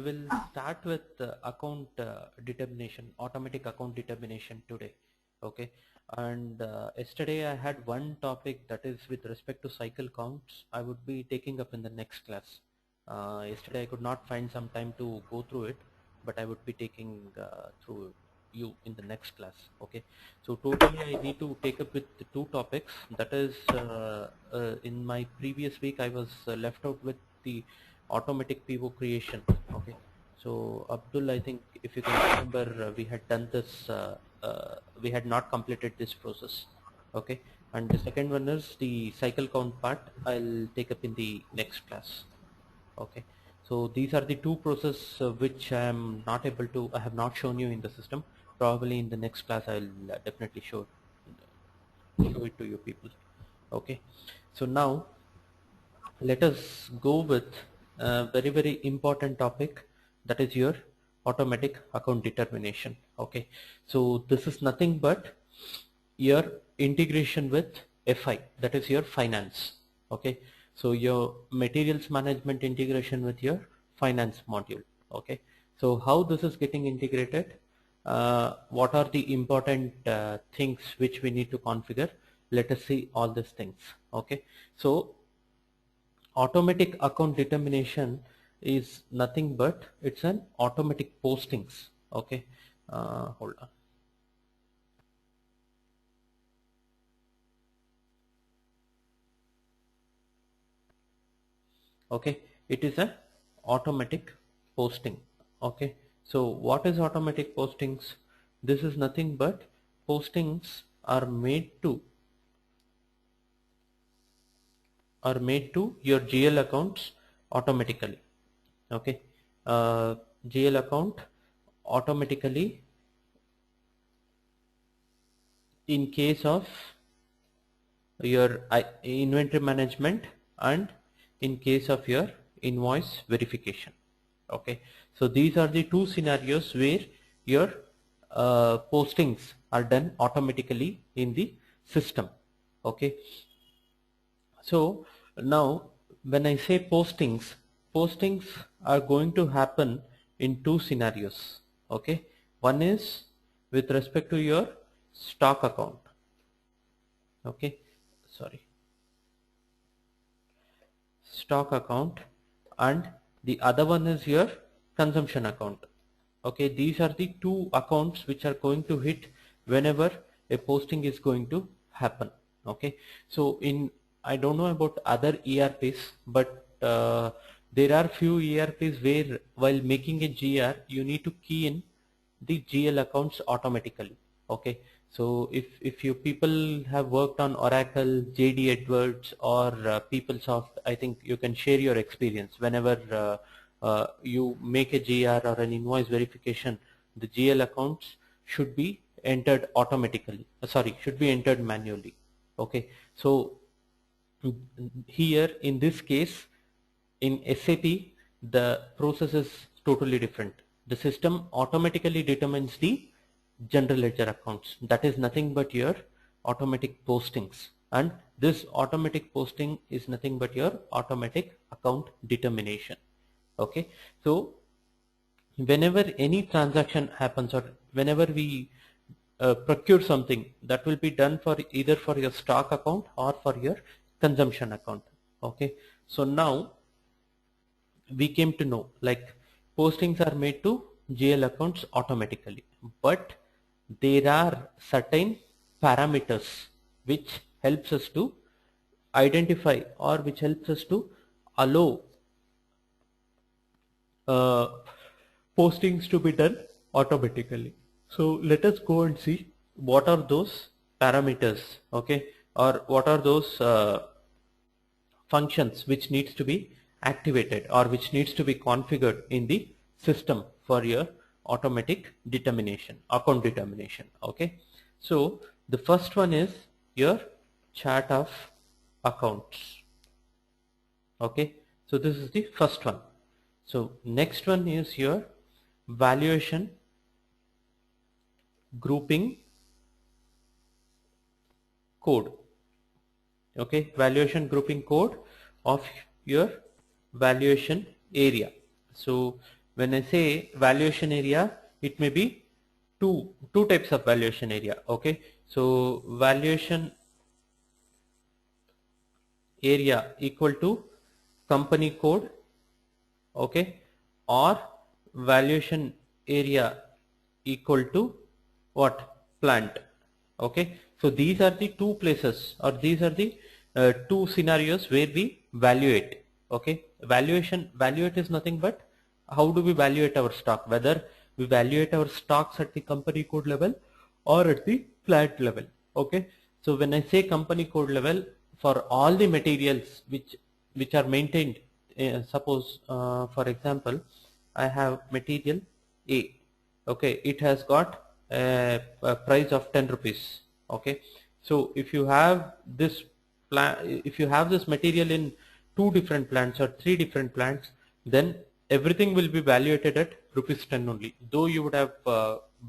We will start with account determination, automatic account determination today. Okay, and yesterday I had one topic that is with respect to cycle counts. I would be taking up in the next class. Yesterday I could not find some time to go through it, but I would be taking through you in the next class. Okay, so totally I need to take up with the two topics. That is, in my previous week I was left out with the automatic pivot creation. Okay, so Abdul, I think if you can remember, we had done this, we had not completed this process. Okay, and the second one is the cycle count part. I'll take up in the next class. Okay, so these are the two processes which I am not able to, I have not shown you in the system. Probably in the next class I'll definitely show it to you people. Okay, so now let us go with a very important topic, that is your automatic account determination. Okay, so this is nothing but your integration with FI, that is your finance. Okay, so your materials management integration with your finance module. Okay, so how this is getting integrated, what are the important things which we need to configure, let us see all these things. Okay, so automatic account determination is nothing but it's an automatic postings. Okay, hold on. Okay, it is a automatic posting. Okay, so what is automatic postings? This is nothing but postings are made to your GL accounts automatically. Okay, GL account automatically in case of your inventory management and in case of your invoice verification. Okay, so these are the two scenarios where your postings are done automatically in the system. Okay, so now when I say postings are going to happen in two scenarios. Okay, one is with respect to your stock account. Okay, sorry, stock account, and the other one is your consumption account. Okay, these are the two accounts which are going to hit whenever a posting is going to happen. Okay, so in, I don't know about other ERPs, but there are few ERPs where while making a GR you need to key in the GL accounts automatically. Okay, so if you people have worked on Oracle, JD Edwards, or PeopleSoft, I think you can share your experience. Whenever you make a GR or an invoice verification, the GL accounts should be entered automatically. Sorry, should be entered manually. Okay, so here in this case in SAP the process is totally different. The system automatically determines the general ledger accounts, that is nothing but your automatic postings, and this automatic posting is nothing but your automatic account determination. Okay, so whenever any transaction happens or whenever we procure something, that will be done for either for your stock account or for your consumption account. Okay, so now we came to know like postings are made to GL accounts automatically, but there are certain parameters which helps us to identify or which helps us to allow uh, postings to be done automatically. So let us go and see what are those parameters. Okay, or what are those functions which needs to be activated or which needs to be configured in the system for your automatic determination, account determination. Okay, so the first one is your chart of accounts. Okay, so this is the first one. So next one is your valuation grouping code. Okay, valuation grouping code of your valuation area. So when I say valuation area, it may be two types of valuation area. Okay, so valuation area equal to company code, okay, or valuation area equal to what? Plant. Okay, so these are the two places, or these are the two scenarios where we valuate. Okay, valuate is nothing but how do we valuate our stock, whether we valuate our stocks at the company code level or at the plant level. Okay, so when I say company code level, for all the materials which are maintained, suppose for example I have material A. Okay, it has got a price of 10 rupees. Okay, so if you have this if you have this material in two different plants or three different plants, then everything will be valuated at rupees 10 only, though you would have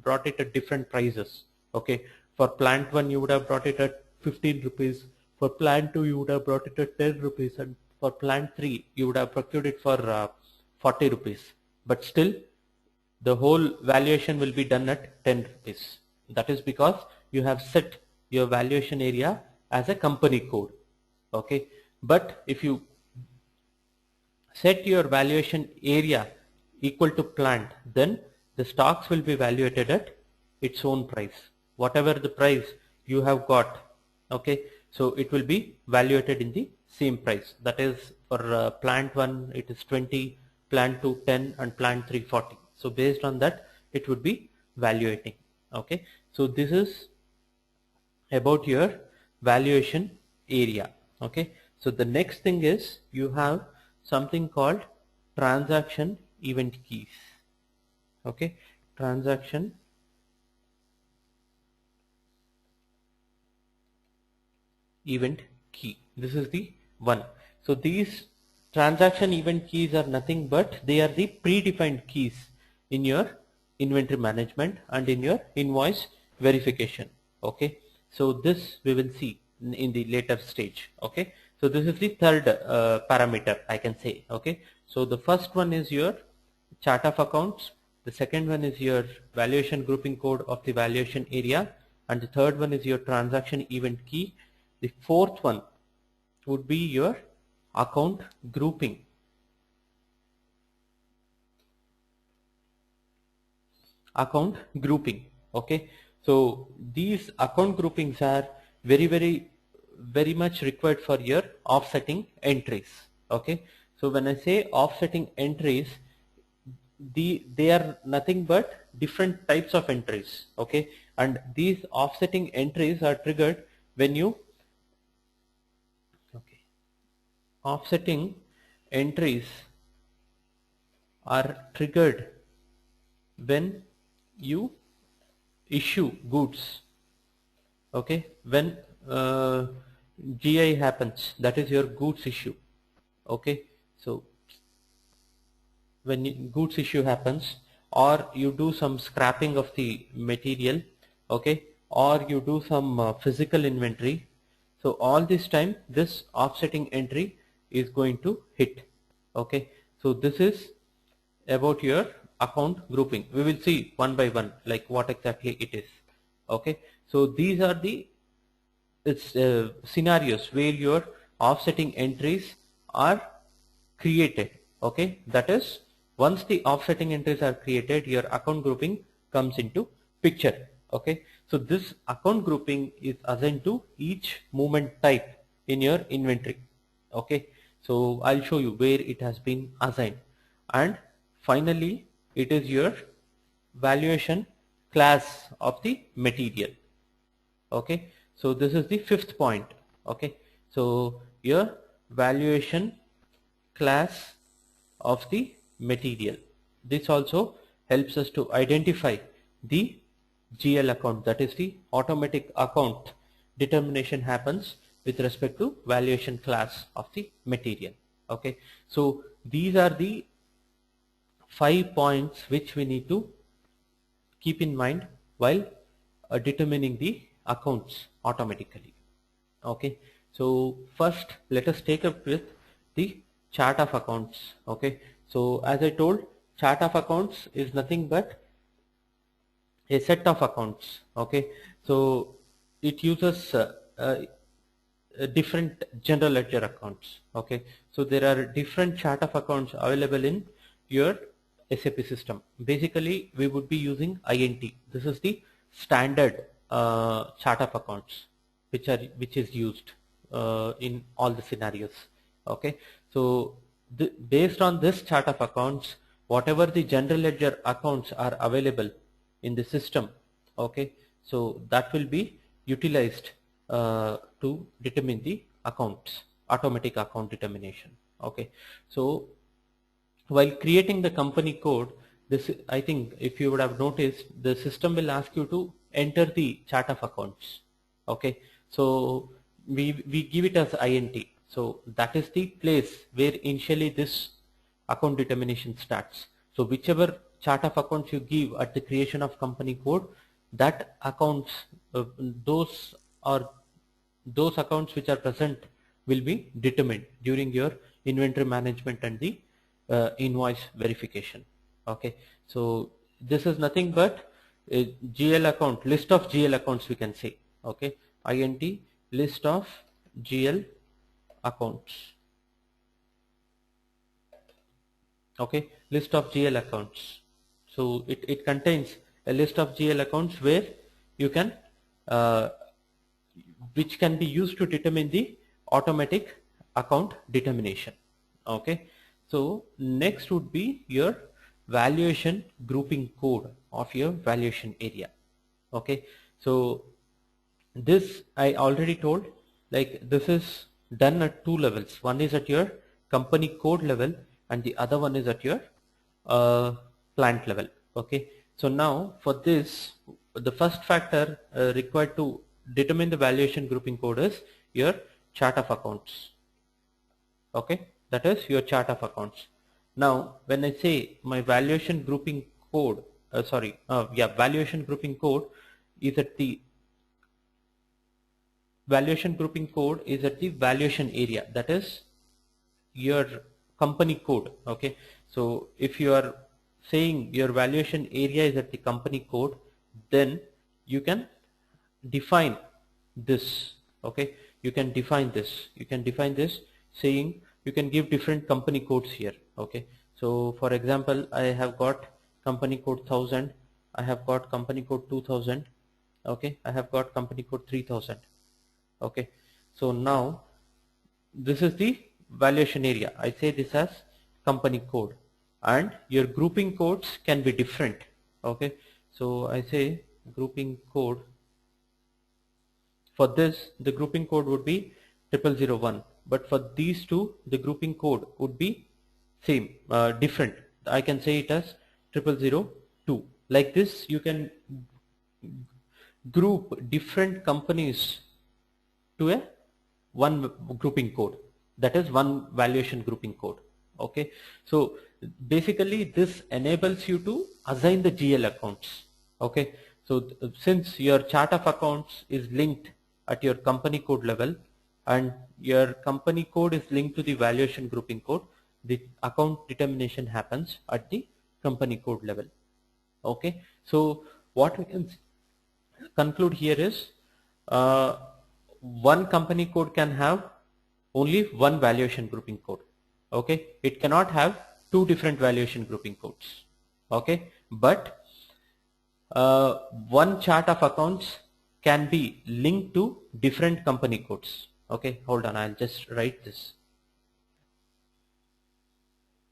brought it at different prices. Okay, for plant 1 you would have brought it at 15 rupees, for plant 2 you would have brought it at 10 rupees, and for plant 3 you would have procured it for 40 rupees, but still the whole valuation will be done at 10 rupees. That is because you have set your valuation area as a company code. Okay, but if you set your valuation area equal to plant, then the stocks will be valuated at its own price, whatever the price you have got. Okay, so it will be valuated in the same price. That is for plant 1 it is 20, plant 2 10, and plant 3 40. So based on that it would be valuating. Okay, so this is about your valuation area. Okay, so the next thing is you have something called transaction event keys. Okay, transaction event key, this is the one. So these transaction event keys are nothing but they are the predefined keys in your inventory management and in your invoice verification. Okay, so this we will see in the later stage. Okay, so this is the third parameter I can say. Okay, so the first one is your chart of accounts, the second one is your valuation grouping code of the valuation area, and the third one is your transaction event key. The fourth one would be your account grouping. Account grouping. Okay, so these account groupings are very much required for your offsetting entries. Okay, so when I say offsetting entries, they are nothing but different types of entries. Okay, and these offsetting entries are triggered when you offsetting entries are triggered when you issue goods. Okay, when GI happens, that is your goods issue. Okay, so when goods issue happens, or you do some scrapping of the material, okay, or you do some physical inventory, so all this time this offsetting entry is going to hit. Okay, so this is about your account grouping. We will see one by one like what exactly it is. Okay, so these are the scenarios where your offsetting entries are created. Okay, that is once the offsetting entries are created, your account grouping comes into picture. Okay, so this account grouping is assigned to each movement type in your inventory. Okay, so I'll show you where it has been assigned, and finally it is your valuation class of the material. Okay, so this is the fifth point. Okay, so your valuation class of the material, this also helps us to identify the GL account, that is the automatic account determination happens with respect to valuation class of the material. Okay, so these are the 5 points which we need to keep in mind while determining the accounts automatically. Okay, so first let us take up with the chart of accounts. Okay, so as I told, chart of accounts is nothing but a set of accounts. Okay, so it uses different general ledger accounts. Okay, so there are different chart of accounts available in your SAP system. Basically, we would be using INT. This is the standard chart of accounts which is used in all the scenarios. Okay, so based on this chart of accounts, whatever the general ledger accounts are available in the system, okay, so that will be utilized to determine the accounts, automatic account determination. Okay, so while creating the company code, this, I think if you would have noticed, the system will ask you to enter the chart of accounts. Okay, so we give it as INT. So that is the place where initially this account determination starts. So whichever chart of accounts you give at the creation of company code, that accounts, those are those accounts which are present will be determined during your inventory management and the invoice verification. Okay, so this is nothing but a GL account, list of GL accounts we can say. Okay, INT list of GL accounts. Okay, list of GL accounts. So it contains a list of GL accounts where you can which can be used to determine the automatic account determination. Okay, so next would be your valuation grouping code of your valuation area. Okay, so this I already told, like this is done at two levels. One is at your company code level and the other one is at your plant level. Okay, so now for this, the first factor required to determine the valuation grouping code is your chart of accounts. Okay, that is your chart of accounts. Now when I say my valuation grouping code, valuation grouping code is at the valuation grouping code is at the valuation area, that is your company code. Okay, so if you are saying your valuation area is at the company code, then you can define this. Okay, you can define this saying you can give different company codes here. Okay, so for example, I have got company code 1000, I have got company code 2000. Okay, I have got company code 3000. Okay, so now this is the valuation area. I say this as company code, and your grouping codes can be different. Okay, so I say grouping code. For this, the grouping code would be 0001, but for these two, the grouping code would be same, different. I can say it as 0002. Like this, you can group different companies to a one grouping code, that is one valuation grouping code. Okay, so basically this enables you to assign the GL accounts. Okay, so since your chart of accounts is linked at your company code level and your company code is linked to the valuation grouping code, the account determination happens at the company code level. Okay, so what we can conclude here is one company code can have only one valuation grouping code. Okay, it cannot have two different valuation grouping codes. Okay, but one chart of accounts can be linked to different company codes. Okay, hold on, I'll just write this.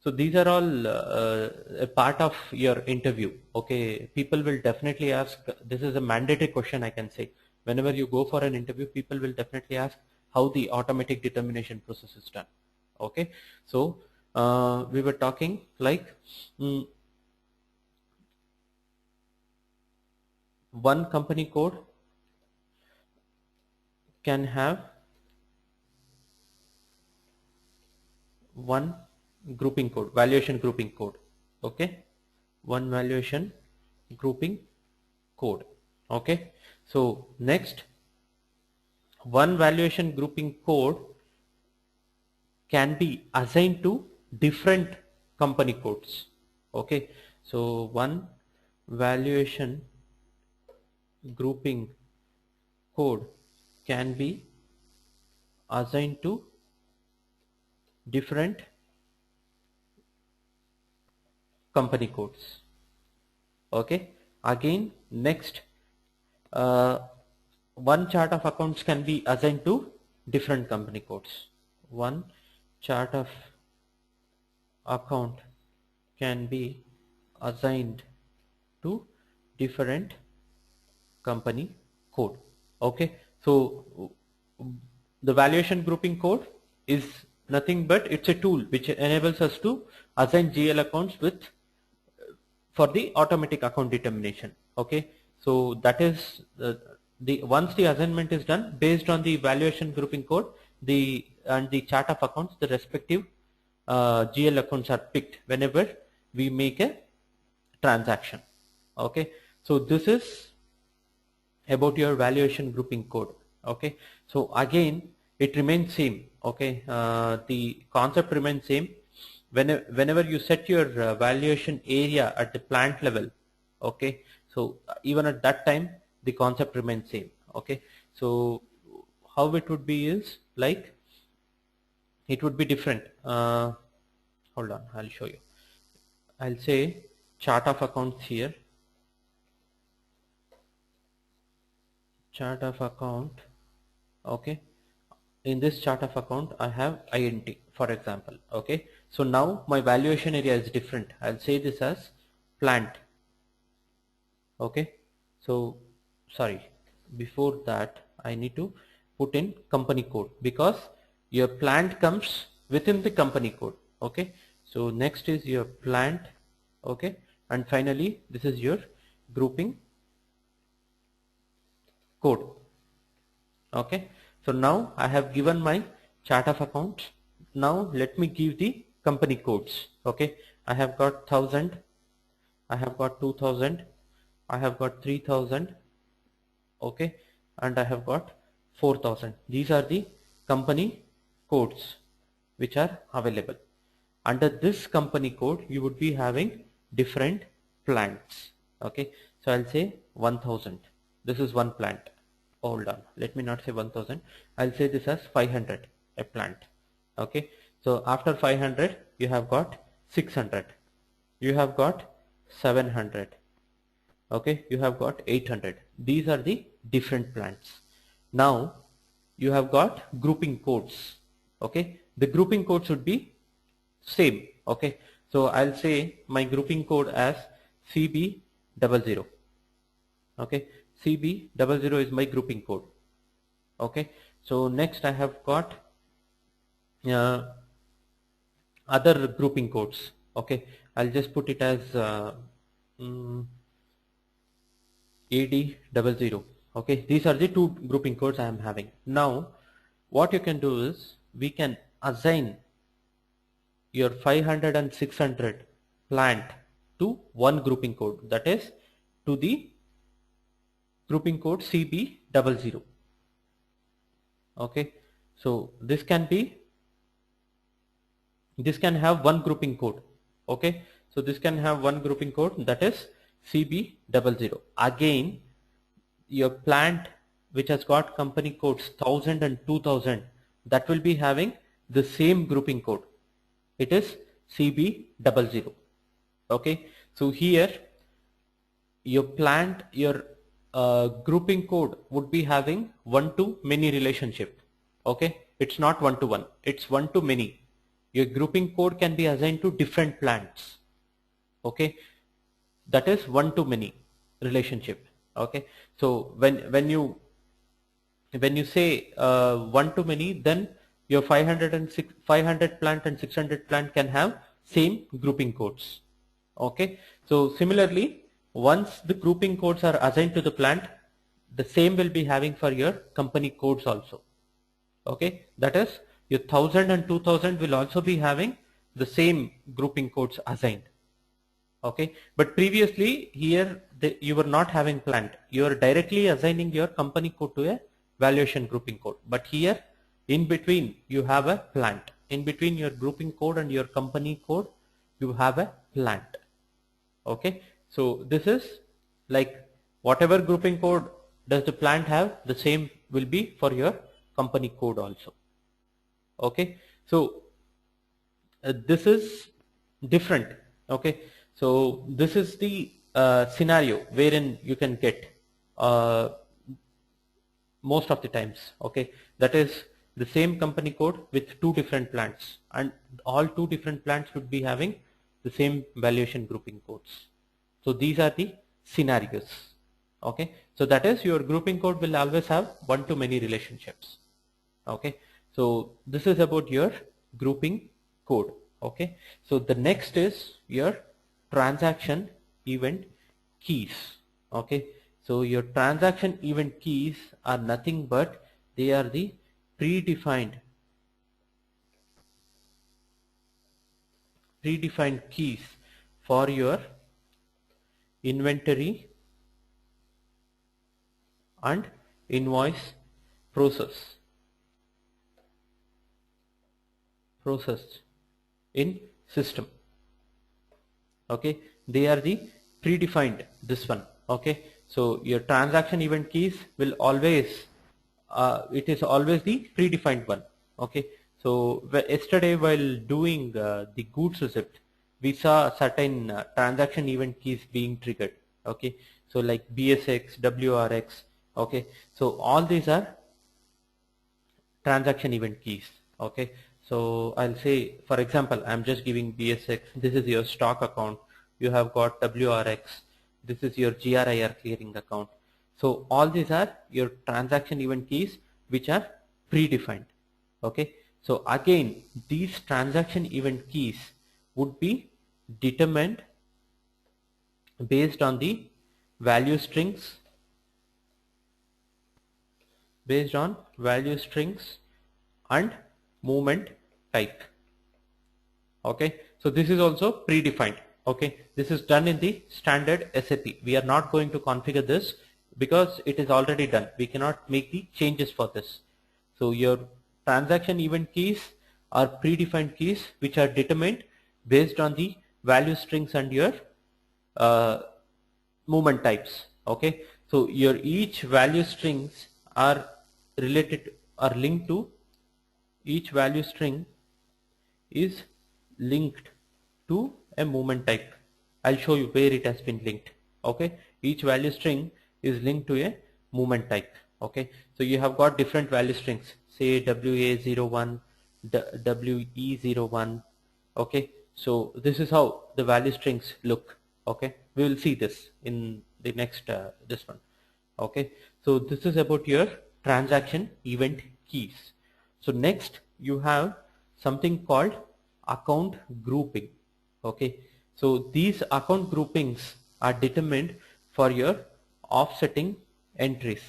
So these are all a part of your interview. Okay, people will definitely ask, this is a mandatory question I can say. Whenever you go for an interview, people will definitely ask how the automatic determination process is done. Okay, so we were talking like one company code can have one grouping code, valuation grouping code. Okay, one valuation grouping code. Okay, so next, one valuation grouping code can be assigned to different company codes. Okay, so one valuation grouping code can be assigned to different company codes. Okay, again next, one chart of accounts can be assigned to different company codes. One chart of account can be assigned to different company code. Okay, so the valuation grouping code is nothing but it's a tool which enables us to assign GL accounts with for the automatic account determination. Okay, so that is the once the assignment is done based on the valuation grouping code, the and the chart of accounts, the respective GL accounts are picked whenever we make a transaction. Okay, so this is about your valuation grouping code. Okay, so again it remains same. Okay, the concept remains same. Whenever you set your valuation area at the plant level, okay, so even at that time the concept remains same. Okay, so how it would be is like it would be different. Hold on, I'll show you. I'll say chart of accounts here, chart of account. Okay, in this chart of account I have INT for example. Okay, so now my valuation area is different. I'll say this as plant. Okay, so sorry, before that I need to put in company code because your plant comes within the company code. Okay, so next is your plant. Okay, and finally this is your grouping code. Okay, so now I have given my chart of accounts. Now let me give the company codes. Okay, I have got 1000, I have got 2000, I have got 3000. Okay, and I have got 4000. These are the company codes which are available. Under this company code you would be having different plants. Okay, so I'll say 1000. This is one plant. Hold on, let me not say 1000. I'll say this as 500, a plant. Okay, so after 500 you have got 600, you have got 700. Okay, you have got 800. These are the different plants. Now you have got grouping codes. Okay, the grouping codes should be same. Okay, so I'll say my grouping code as CB00. Okay, CB00 is my grouping code. Okay, so next I have got uh, other grouping codes. Okay, I'll just put it as AD00. Okay, these are the two grouping codes I am having. Now what you can do is we can assign your 500 and 600 plant to one grouping code, that is to the grouping code CB00. Okay, so this can have one grouping code. Okay, so this can have one grouping code, that is CB00. Again your plant which has got company codes 1000 and 2000, that will be having the same grouping code. It is CB00. Okay, so here your plant, your grouping code would be having one to many relationship. Okay, it's not one to one, it's one to many. Your grouping code can be assigned to different plants. Okay, that is one to many relationship. Okay, so when you say one to many, then your 500 plant and 600 plant can have same grouping codes. Okay, so similarly once the grouping codes are assigned to the plant, the same will be having for your company codes also. Okay, that is your 1000 and 2000 will also be having the same grouping codes assigned. Okay, but previously here you were not having plant, you are directly assigning your company code to a valuation grouping code, but here in between you have a plant. In between your grouping code and your company code you have a plant. Okay, so this is like whatever grouping code does the plant have, the same will be for your company code also. Okay, so this is different. Okay, so this is the scenario wherein you can get uh, most of the times. Okay, that is the same company code with two different plants, and all two different plants should be having the same valuation grouping codes. So these are the scenarios. Okay, so that is your grouping code will always have one to many relationships. Okay, so this is about your grouping code. Okay, so the next is your transaction event keys. Okay, so your transaction event keys are nothing but they are the predefined keys for your inventory and invoice process processed in system. Okay, they are the predefined this one. Okay, so your transaction event keys will always it is always the predefined one. Okay, so yesterday while doing the goods receipt, we saw certain transaction event keys being triggered. Okay, so like BSX, WRX. Okay, so all these are transaction event keys. Okay, so I'll say, for example, I'm just giving BSX. This is your stock account. You have got WRX. This is your GRIR clearing account. So all these are your transaction event keys which are predefined. Okay, so again these transaction event keys would be determined based on the value strings and movement type. Okay, so this is also predefined. Okay, this is done in the standard SAP. We are not going to configure this because it is already done. We cannot make the changes for this. So your transaction event keys are predefined keys which are determined based on the value strings and your uh, movement types. Okay, so your each value strings are linked to each value string is linked to a movement type. I'll show you where it has been linked. Okay, each value string is linked to a movement type. Okay, so you have got different value strings, say WA01, WE01. Okay, so this is how the value strings look. Okay, we will see this in the next this one. Okay, so this is about your transaction event keys. So next you have something called account grouping. Okay, so these account groupings are determined for your offsetting entries.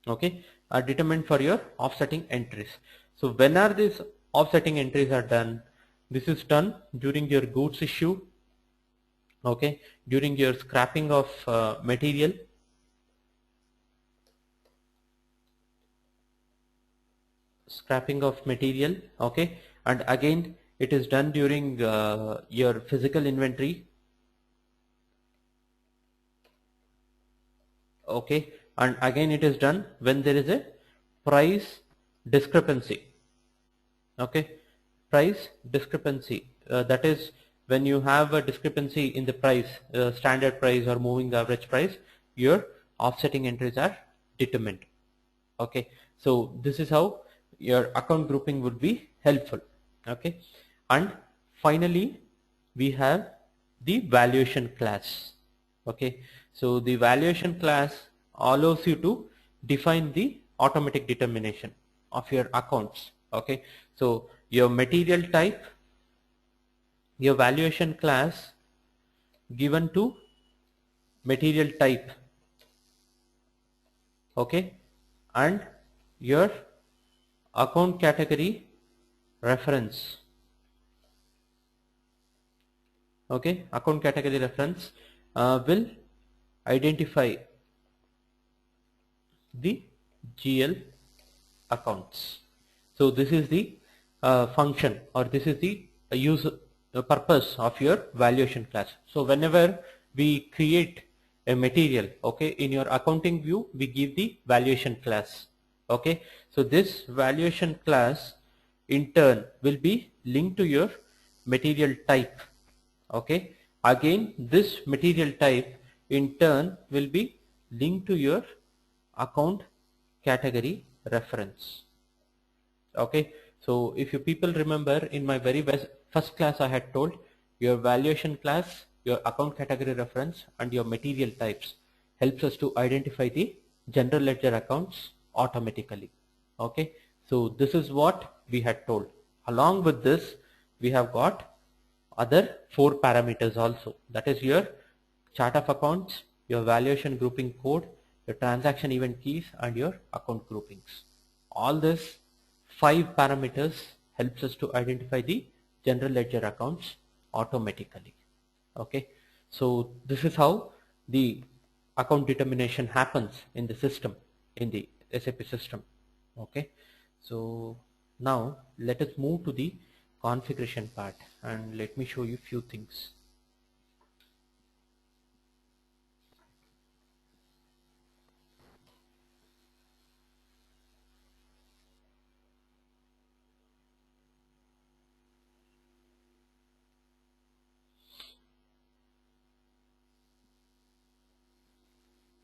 Okay, are determined for your offsetting entries. So when are these offsetting entries are done? This is done during your goods issue. Okay, during your scrapping of material, okay, and again it is done during your physical inventory. Okay, and again it is done when there is a price discrepancy. Okay, price discrepancy, that is when you have a discrepancy in the price, standard price or moving average price, your offsetting entries are determined. Okay, so this is how your account grouping would be helpful. Okay, and finally we have the valuation class. Okay, so the valuation class allows you to define the automatic determination of your accounts. Okay, so your material type, your valuation class given to material type. Okay, and your account category reference. Okay, account category reference will identify the GL accounts. So this is the function, or this is the use the purpose of your valuation class. So whenever we create a material, okay, in your accounting view, we give the valuation class. Okay, so this valuation class in turn will be linked to your material type. Okay, again this material type in turn will be linked to your account category reference. Okay, so if you people remember, in my very first class I had told your valuation class, your account category reference and your material types helps us to identify the general ledger accounts automatically. Okay, so this is what we had told. Along with this, we have got other 4 parameters also, that is your chart of accounts, your valuation grouping code, your transaction event keys and your account groupings. All this 5 parameters helps us to identify the general ledger accounts automatically. Okay, so this is how the account determination happens in the system, in the SAP system. Okay, so now let us move to the configuration part and let me show you few things.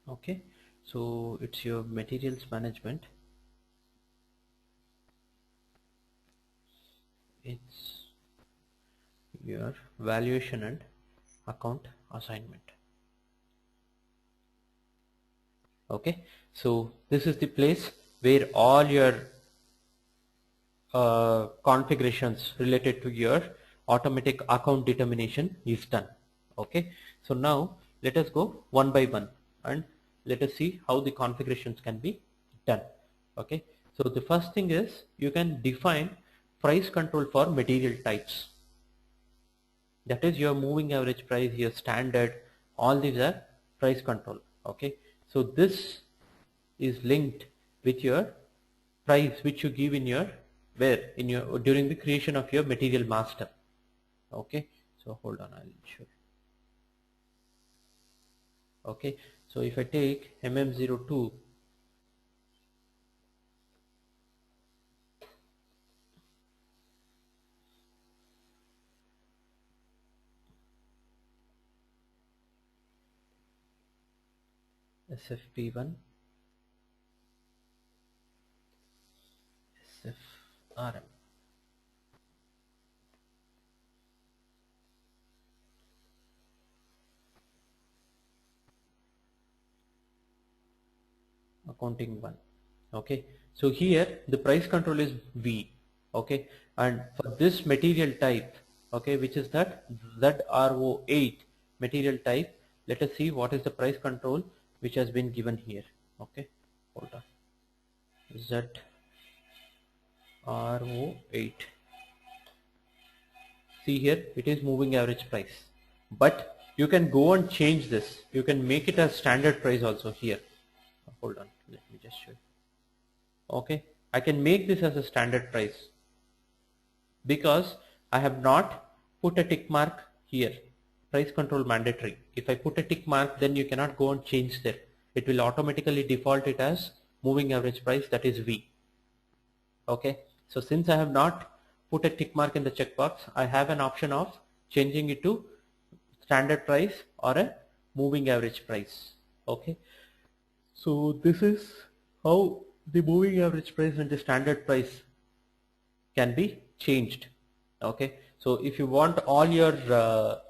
Okay, so it's your materials management, it's your valuation and account assignment. Okay, so this is the place where all your configurations related to your automatic account determination is done. Okay, so now let us go one by one and let us see how the configurations can be done. Okay, so the first thing is you can define price control for material types. That is your moving average price, your standard, all these are price control. Okay, so this is linked with your price which you give in your in your during the creation of your material master. Okay, so hold on, I'll show you. Okay, so if I take MM02, SFP1, SFRM, accounting 1. Okay, so here the price control is V. Okay, and for this material type, okay, which is that ZRO8 material type, let us see what is the price control which has been given here. Okay, hold on, ZRO8, see here it is moving average price, but you can go and change this, you can make it as standard price also here. Hold on, let me just show you. Okay, I can make this as a standard price because I have not put a tick mark here. Price control mandatory. If I put a tick mark, then you cannot go and change there. It will automatically default it as moving average price, that is V. Okay, so since I have not put a tick mark in the checkbox, I have an option of changing it to standard price or a moving average price. Okay, so this is how the moving average price and the standard price can be changed. Okay, so if you want all your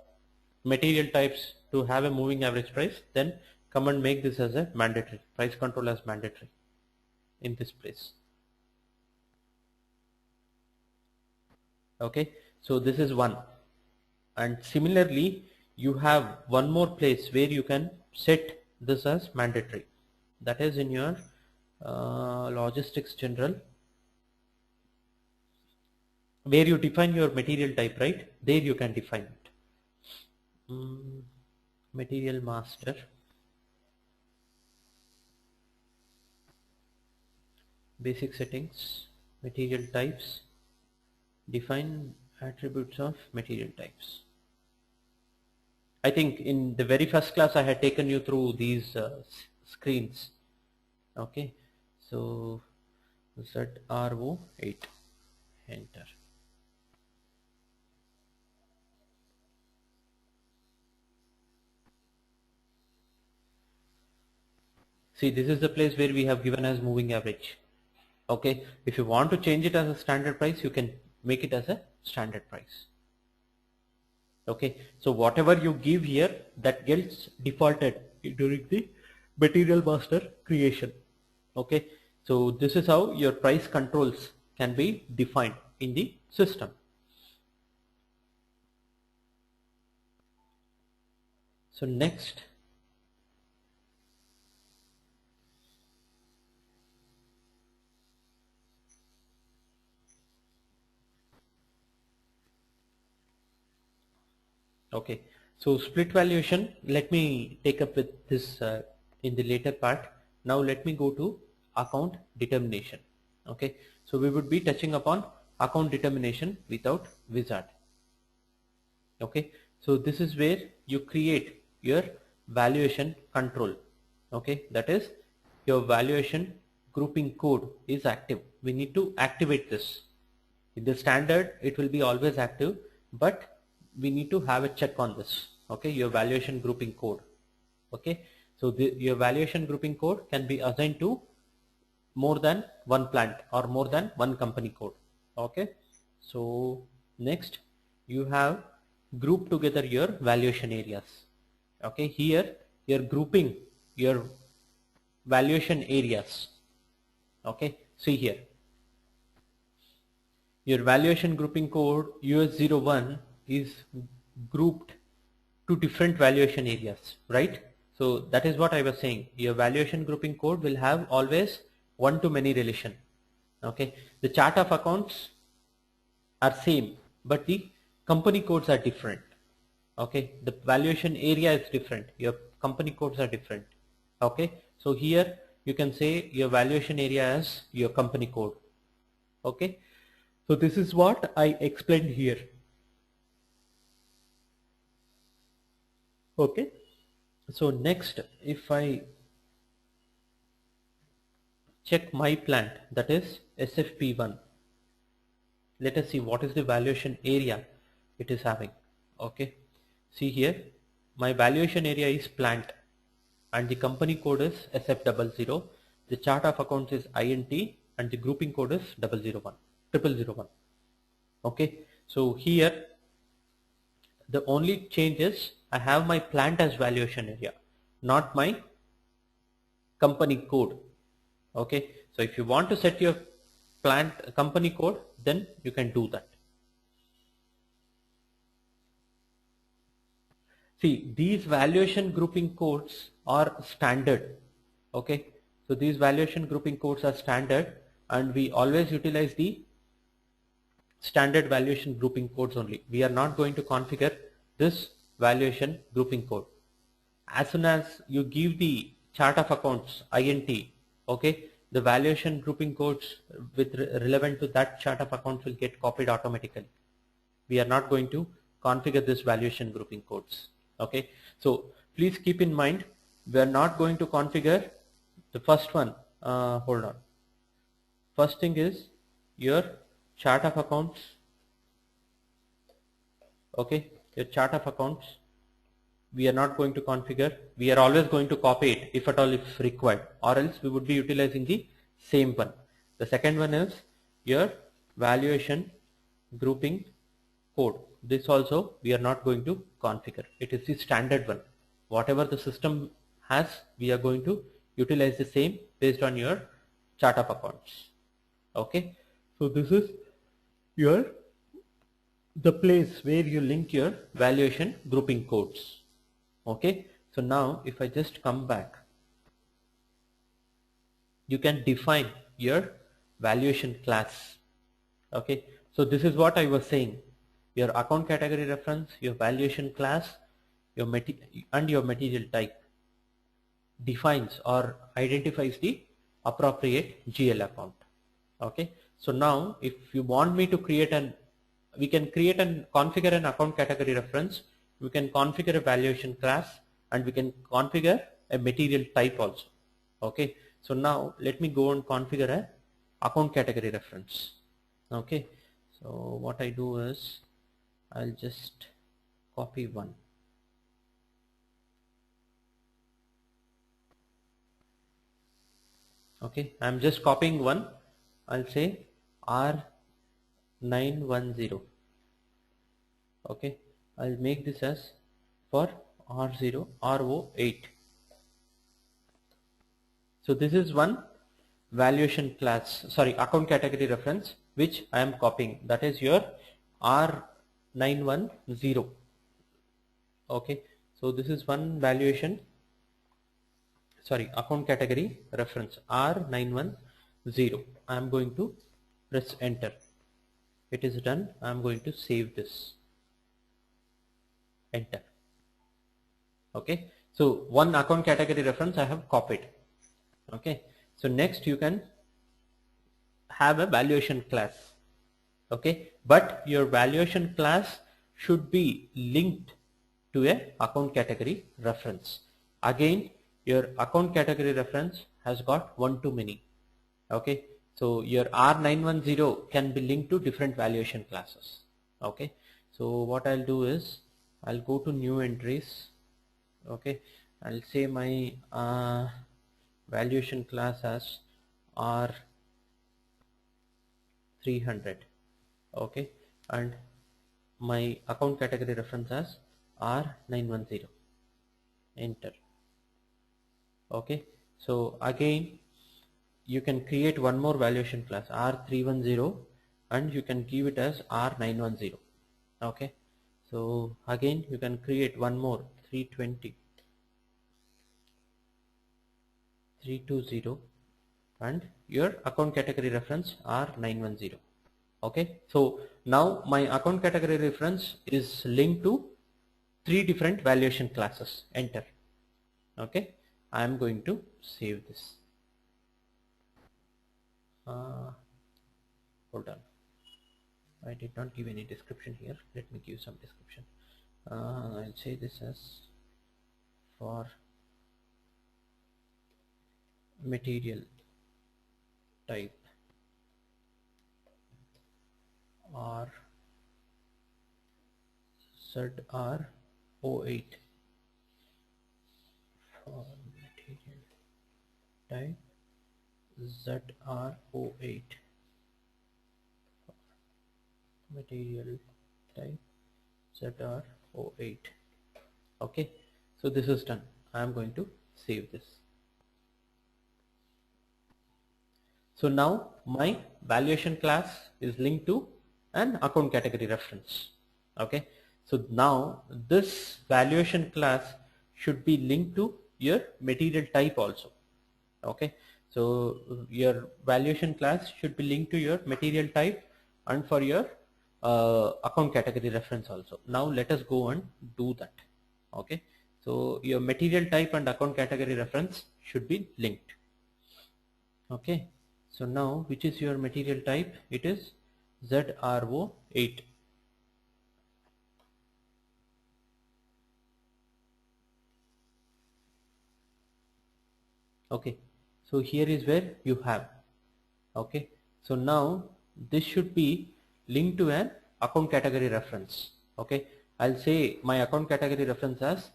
material types to have a moving average price, then come and make this as a mandatory, price control as mandatory in this place. Okay, so this is one, and similarly you have one more place where you can set this as mandatory, that is in your logistics general, where you define your material type, right? There you can define it. Material master, basic settings, material types, define Attributes of material types. I think in the very first class I had taken you through these screens. Okay, so ZRO8, enter. See, this is the place where we have given as moving average. Okay, if you want to change it as a standard price, you can make it as a standard price. Okay, so whatever you give here, that gets defaulted during the material master creation. Okay, so this is how your price controls can be defined in the system. So next, okay, so split valuation, let me take up with this in the later part. Now let me go to account determination. Okay, so we would be touching upon account determination without wizard. Okay, so this is where you create your valuation control. Okay, that is your valuation grouping code is active. We need to activate this. In the standard it will be always active, but we need to have a check on this. Okay, your valuation grouping code. Okay, so your valuation grouping code can be assigned to more than one plant or more than one company code. Okay, so next you have group together your valuation areas. Okay, here you're grouping your valuation areas. Okay, see here your valuation grouping code US01 is grouped to different valuation areas, right? So that is what I was saying. Your valuation grouping code will have always one to many relation. Okay, the chart of accounts are same, but the company codes are different. Okay, the valuation area is different, your company codes are different. Okay, so here you can say your valuation area as your company code. Okay, so this is what I explained here. Okay, so next if I check my plant, that is SFP1, let us see what is the valuation area it is having. Okay, see here my valuation area is plant and the company code is SF00, the chart of accounts is INT and the grouping code is 001. Okay, so here the only change is I have my plant as valuation area, not my company code. Okay, so if you want to set your plant company code, then you can do that. See, these valuation grouping codes are standard. Okay, so these valuation grouping codes are standard and we always utilize the standard valuation grouping codes only. We are not going to configure this valuation grouping code. As soon as you give the chart of accounts INT, okay, the valuation grouping codes with relevant to that chart of accounts will get copied automatically. We are not going to configure this valuation grouping codes. Okay, so please keep in mind we are not going to configure the first one. Hold on. First thing is your chart of accounts. Okay, your chart of accounts we are not going to configure. We are always going to copy it if at all if required, or else we would be utilizing the same one. The second one is your valuation grouping code. This also we are not going to configure. It is the standard one. Whatever the system has, we are going to utilize the same based on your chart of accounts. Okay, so this is your the place where you link your valuation grouping codes. Okay, so now if I just come back, you can define your valuation class. Okay, so this is what I was saying. Your account category reference, your valuation class, your material type defines or identifies the appropriate GL account. Okay, so now if you want me to create an we can create and configure an account category reference, we can configure a valuation class, and we can configure a material type also. Okay, so now let me go and configure a account category reference. Okay, so what I do is I'll just copy one. Okay, I'm just copying one. I'll say R910. Okay, I'll make this as for R0 RO8. So this is one valuation class, sorry, account category reference which I am copying, that is your R910. Okay, so this is one valuation, sorry, account category reference R910. I am going to press enter. It is done. I am going to save this. Enter. Okay, so one account category reference I have copied. Okay, so next you can have a valuation class. Okay, but your valuation class should be linked to a account category reference. Again, your account category reference has got one too many. Okay, so your R910 can be linked to different valuation classes. Okay, so what I'll do is I'll go to new entries. Okay, I'll say my valuation class as R300. Okay, and my account category reference as R910. Enter. Okay, so again you can create one more valuation class R310 and you can give it as R910. Okay, so again you can create one more 320 320 and your account category reference R910. Okay, so now my account category reference is linked to three different valuation classes. Enter. Okay, I am going to save this. Hold on, I did not give any description here. Let me give some description. I'll say this as for material type or ZR08 for material type ZR08 material type ZR08. Okay, so this is done. I am going to save this. So now my valuation class is linked to an account category reference. Okay, so now this valuation class should be linked to your material type also. Okay, so your valuation class should be linked to your material type and for your account category reference also. Now let us go and do that. Okay, so your material type and account category reference should be linked. Okay, so now which is your material type? It is ZRO8. Okay, so here is where you have. Okay, so now this should be linked to an account category reference. Okay, I'll say my account category reference as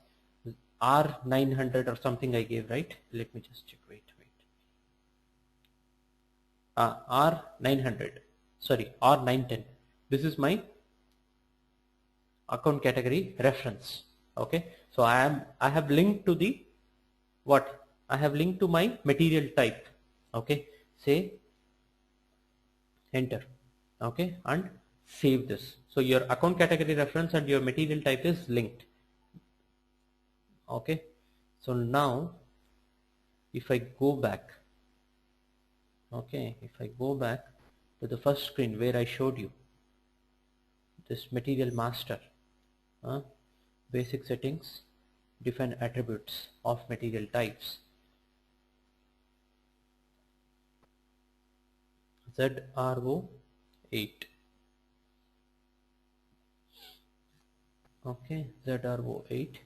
R900 or something I gave, right? Let me just check. Wait. R900, sorry, R910. This is my account category reference. Okay, so I have linked to the what? I have linked to my material type. Okay, say enter. Okay, and save this. So your account category reference and your material type is linked. Okay, so now if I go back, okay, if I go back to the first screen where I showed you this material master, basic settings, define attributes of material types, ZRO8. Okay, ZRO8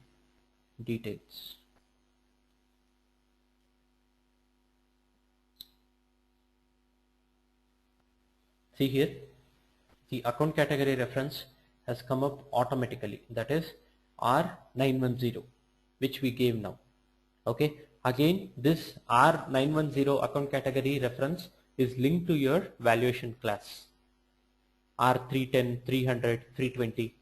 details. See here, the account category reference has come up automatically, that is R910, which we gave now. Okay, again this R910 account category reference is linked to your valuation class R310, 300, 320.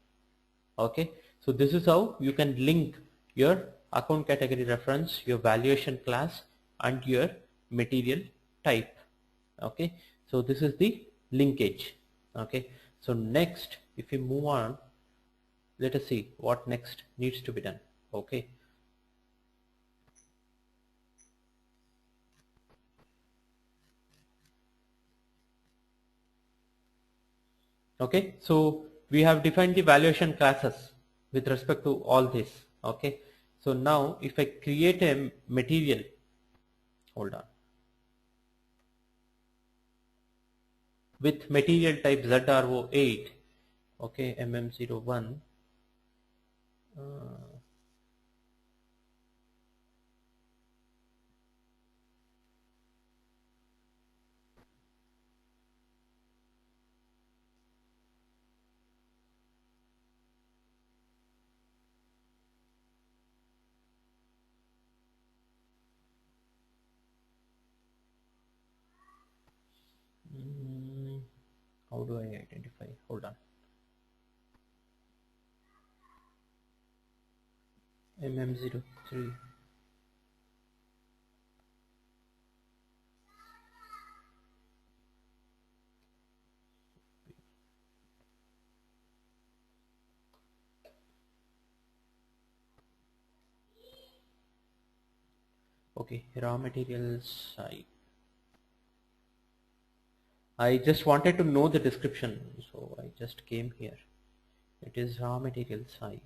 Okay, so this is how you can link your account category reference, your valuation class, and your material type. Okay, so this is the linkage. Okay, so next, if we move on, let us see what next needs to be done. Okay, okay, so we have defined the valuation classes with respect to all this. Okay, so now if I create a material, hold on, with material type ZRO8, okay, MM01, how do I identify, hold on, MM03, okay, raw materials, I just wanted to know the description, so I just came here. It is raw materials I.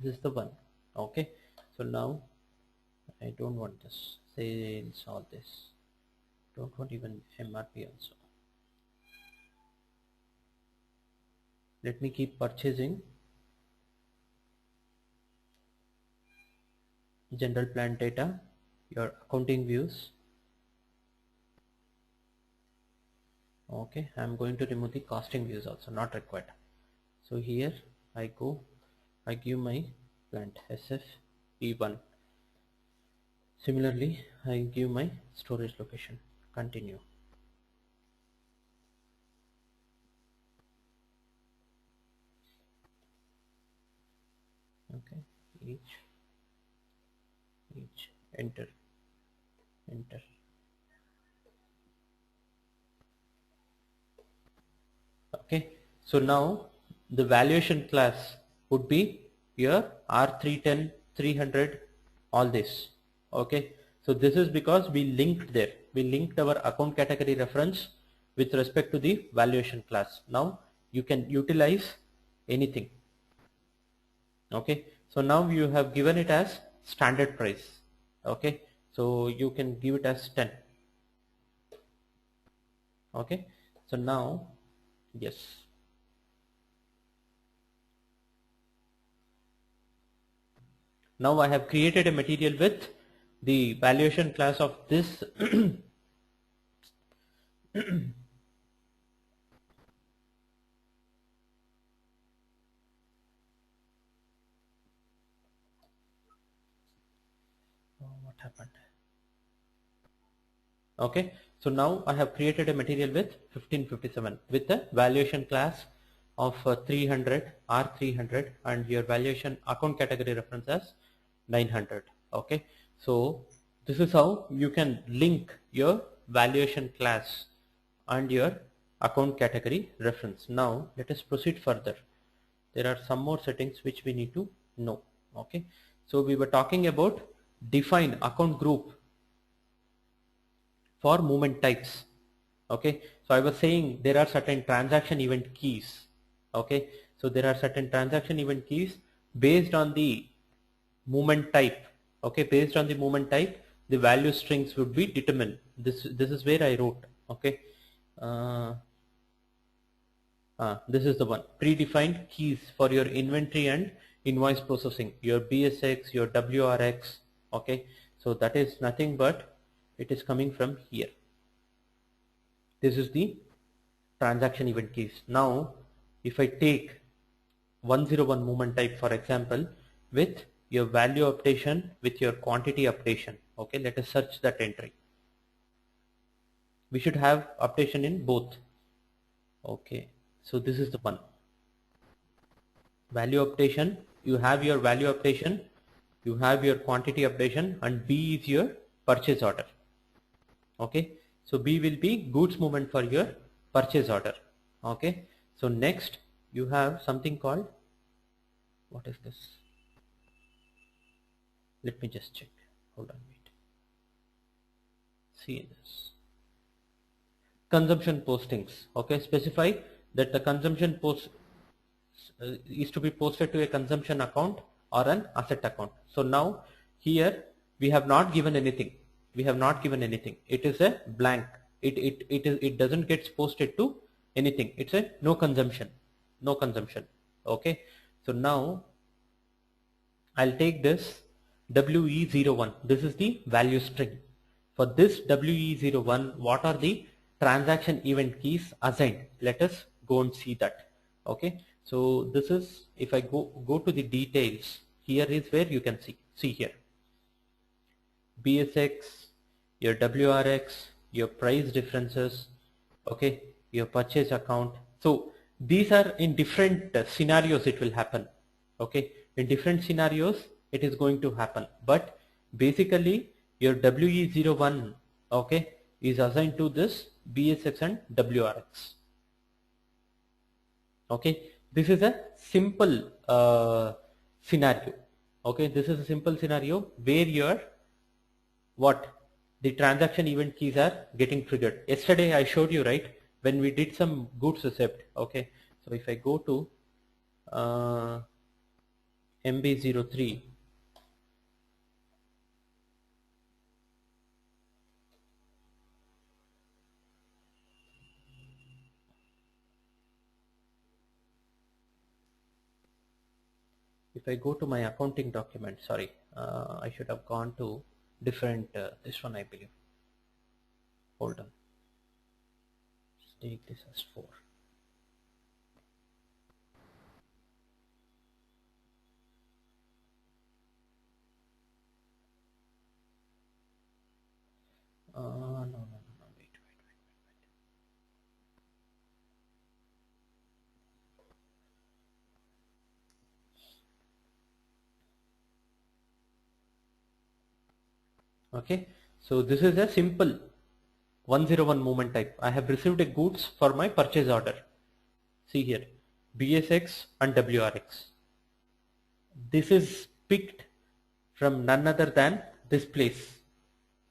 This is the one. Okay, so now I don't want this sales, all this, don't want even MRP also. Let me keep purchasing, general plant data, your accounting views. Okay, I'm going to remove the costing views also, not required. So here I go, I give my plant SF P1. Similarly, I give my storage location, continue. Okay, each, enter, enter. Okay, so now the valuation class would be your R310, 300, all this. Okay, so this is because we linked there, we linked our account category reference with respect to the valuation class. Now you can utilize anything. Okay, so now you have given it as standard price. Okay, so you can give it as 10. Okay, so now, yes, now I have created a material with the valuation class of this what happened? Okay, so now I have created a material with 1557 with the valuation class of 300 R300 and your valuation account category reference as 900. Okay, so this is how you can link your valuation class and your account category reference. Now let us proceed further. There are some more settings which we need to know. Okay, so we were talking about define account group for movement types. Okay, so I was saying there are certain transaction event keys. Okay, so there are certain transaction event keys based on the movement type. Okay, based on the movement type, the value strings would be determined. This is where I wrote. Okay, this is the one. Predefined keys for your inventory and invoice processing, your BSX, your WRX. Okay, so that is nothing but it is coming from here. This is the transaction event keys. Now if I take 101 movement type, for example, with your value updation, with your quantity updation. Okay, let us search that entry. We should have updation in both. Okay, so this is the one. Value updation, you have your value updation, you have your quantity updation, and B is your purchase order. Okay, so B will be goods movement for your purchase order. Okay, so next you have something called, what is this? Let me just check. Hold on, wait. See this. Consumption postings. Okay, specify that the consumption post is to be posted to a consumption account or an asset account. So now here we have not given anything. We have not given anything. It is a blank. It doesn't get posted to anything. It's a no consumption. No consumption. Okay. So now I'll take this WE01. This is the value string. For this WE01, what are the transaction event keys assigned? Let us go and see that. Okay. So this is, if I go to the details, here is where you can see here. BSX, your WRX, your price differences, okay, your purchase account. So these are in different scenarios it will happen. Okay, in different scenarios it is going to happen, but basically your WE01, okay, is assigned to this BSX and WRX. Okay, this is a simple scenario. Okay, this is a simple scenario where your the transaction event keys are getting triggered. Yesterday I showed you, right, when we did some goods receipt. Okay, so if I go to MB03, if I go to my accounting document, sorry, I should have gone to different, this one I believe. Hold on, let's take this as 4. No, wait. Okay, so this is a simple 101 movement type. I have received a goods for my purchase order. See here, BSX and WRX. This is picked from none other than this place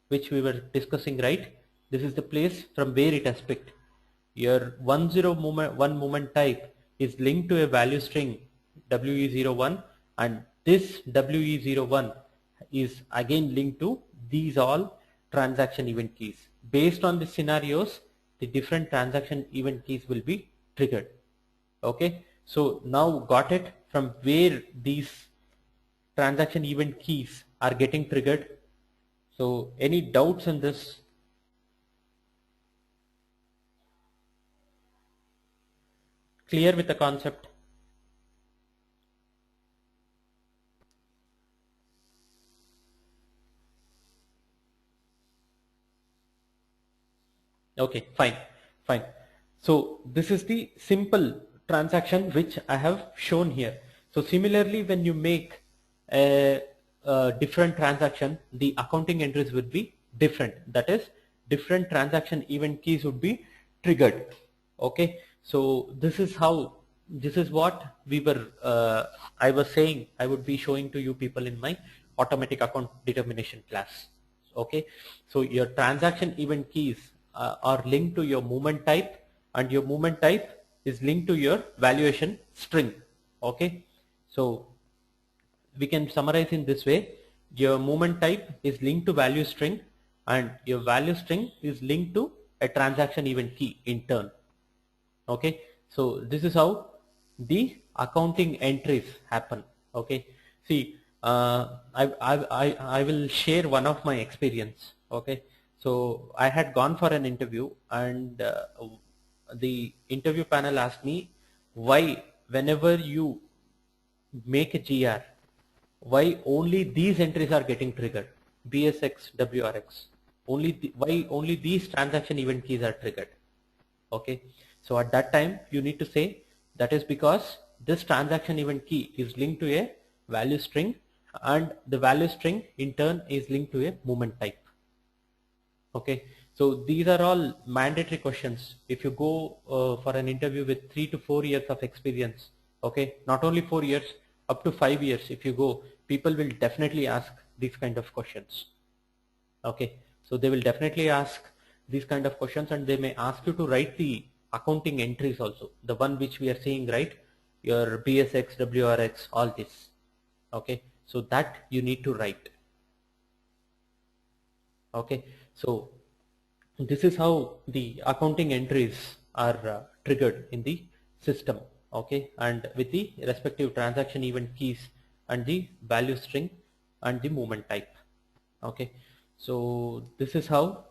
which we were discussing, right? This is the place from where it has picked. Your 101 movement type is linked to a value string WE01, and this WE01 is again linked to these all transaction event keys. Based on the scenarios, the different transaction event keys will be triggered. Okay, so now got it from where these transaction event keys are getting triggered. So any doubts in this? Clear with the concept? Okay, fine. So this is the simple transaction which I have shown here. So similarly, when you make a different transaction, the accounting entries would be different. That is, different transaction event keys would be triggered. Okay, so this is what we were I was saying I would be showing to you people in my automatic account determination class. Okay, so your transaction event keys are linked to your movement type, and your movement type is linked to your valuation string. Okay, so we can summarize in this way. Your movement type is linked to value string, and your value string is linked to a transaction event key in turn. Okay, so this is how the accounting entries happen. Okay, see, I will share one of my experience. Okay, so I had gone for an interview, and the interview panel asked me why whenever you make a GR, why only these entries are getting triggered, BSX, WRX, why only these transaction event keys are triggered. Okay, so at that time you need to say that is because this transaction event key is linked to a value string, and the value string in turn is linked to a movement type. Okay, so these are all mandatory questions if you go for an interview with 3 to 4 years of experience. Okay, not only 4 years, up to 5 years if you go, people will definitely ask these kind of questions. Okay, so they will definitely ask these kind of questions, and they may ask you to write the accounting entries also, the one which we are seeing, right? Your BSX, WRX, all this. Okay, so that you need to write. Okay, so this is how the accounting entries are triggered in the system. Okay, and with the respective transaction event keys and the value string and the movement type. Okay, so this is how.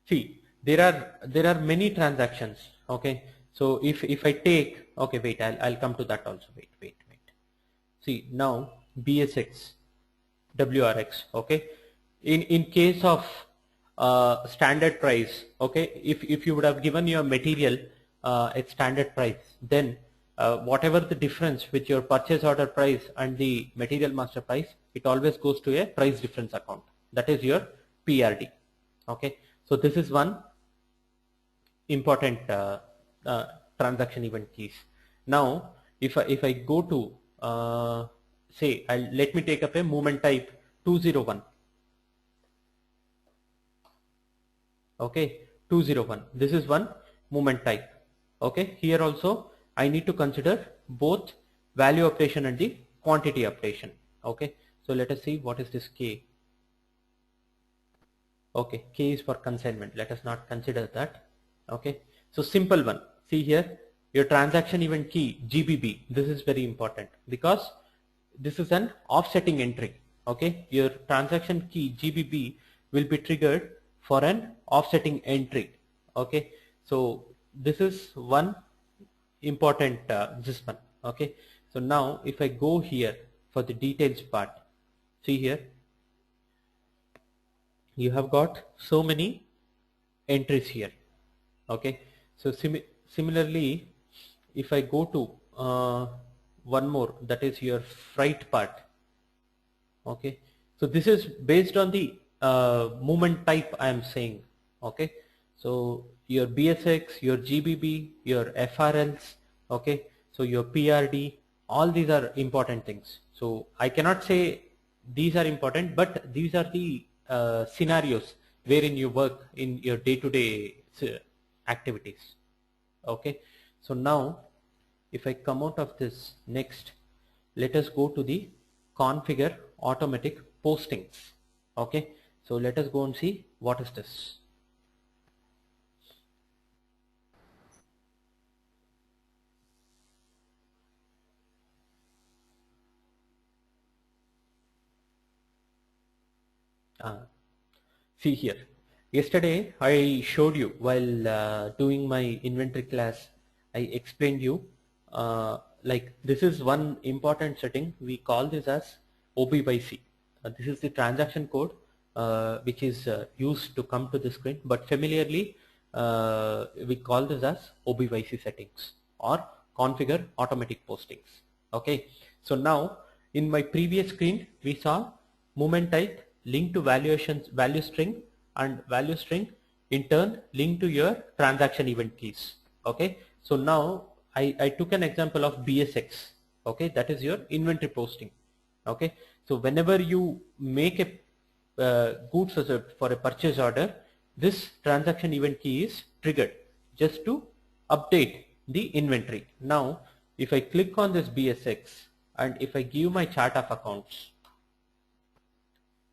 See, there are many transactions. Okay, so if I take, okay, wait, I'll come to that also. Wait. See, now BSX, WRX. Okay, in case of standard price. Okay, if you would have given your material at standard price, then whatever the difference with your purchase order price and the material master price, it always goes to a price difference account. That is your PRD. Okay, so this is one important transaction event keys. Now if I go to say, let me take up a movement type 201. Okay, 201, this is one movement type. Okay, here also I need to consider both value operation and the quantity operation. Okay, so let us see what is this K. Okay, K is for consignment, let us not consider that. Okay, so simple one. See here, your transaction event key GBB, this is very important because this is an offsetting entry. Okay, your transaction key GBB will be triggered for an offsetting entry. Okay, so this is one important this one. Okay, so now if I go here for the details part, see here, you have got so many entries here. Okay, so similarly if I go to one more, that is your freight part. Okay, so this is based on the movement type I am saying. Okay, so your BSX, your GBB, your FRLs, okay, so your PRD, all these are important things. So I cannot say these are important, but these are the scenarios wherein you work in your day-to-day activities. Okay, so now if I come out of this, next let us go to the configure automatic postings. Okay, so let us go and see what is this. See here, yesterday I showed you while doing my inventory class, I explained you like this is one important setting. We call this as OB by C. This is the transaction code which is used to come to the screen, but familiarly we call this as OB by C settings or configure automatic postings. Okay, so now in my previous screen we saw movement type linked to value string, and value string in turn linked to your transaction event keys. Okay, so now I took an example of BSX. Okay, that is your inventory posting. Okay, so whenever you make a goods for a purchase order, this transaction event key is triggered just to update the inventory. Now if I click on this BSX and if I give my chart of accounts,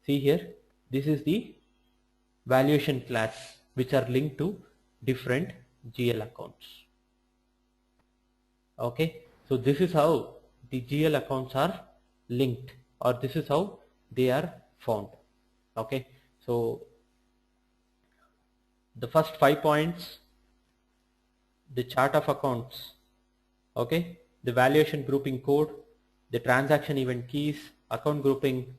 see here, this is the valuation class which are linked to different GL accounts. Okay, so this is how the GL accounts are linked, or this is how they are found. Okay, so the first 5 points, the chart of accounts, okay, the valuation grouping code, the transaction event keys, account grouping,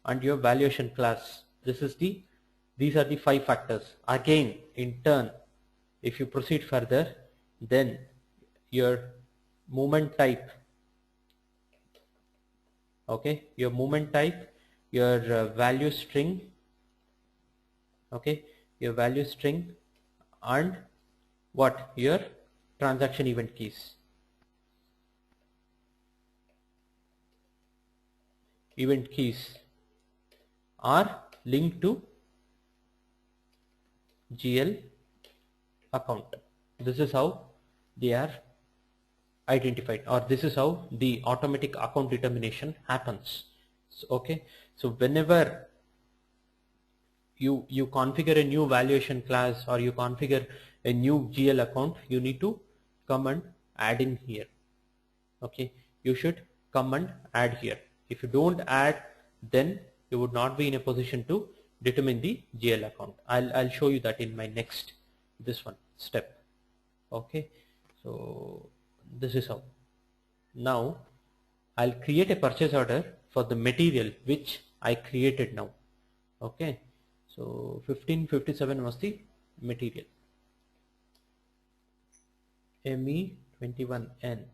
and your valuation class. These are the 5 factors. Again, in turn, if you proceed further, then your movement type, okay, your movement type, your value string, okay, your value string, and what, your transaction event keys. Event keys are linked to GL account. This is how they are identified, or this is how the automatic account determination happens. So, okay, so whenever you configure a new valuation class or you configure a new GL account, you need to come and add in here. Okay, you should come and add here. If you don't add, then you would not be in a position to determine the GL account. I'll show you that in my next step. Okay, so this is how. Now I'll create a purchase order for the material which I created now. Okay, so 1557 was the material, ME21N.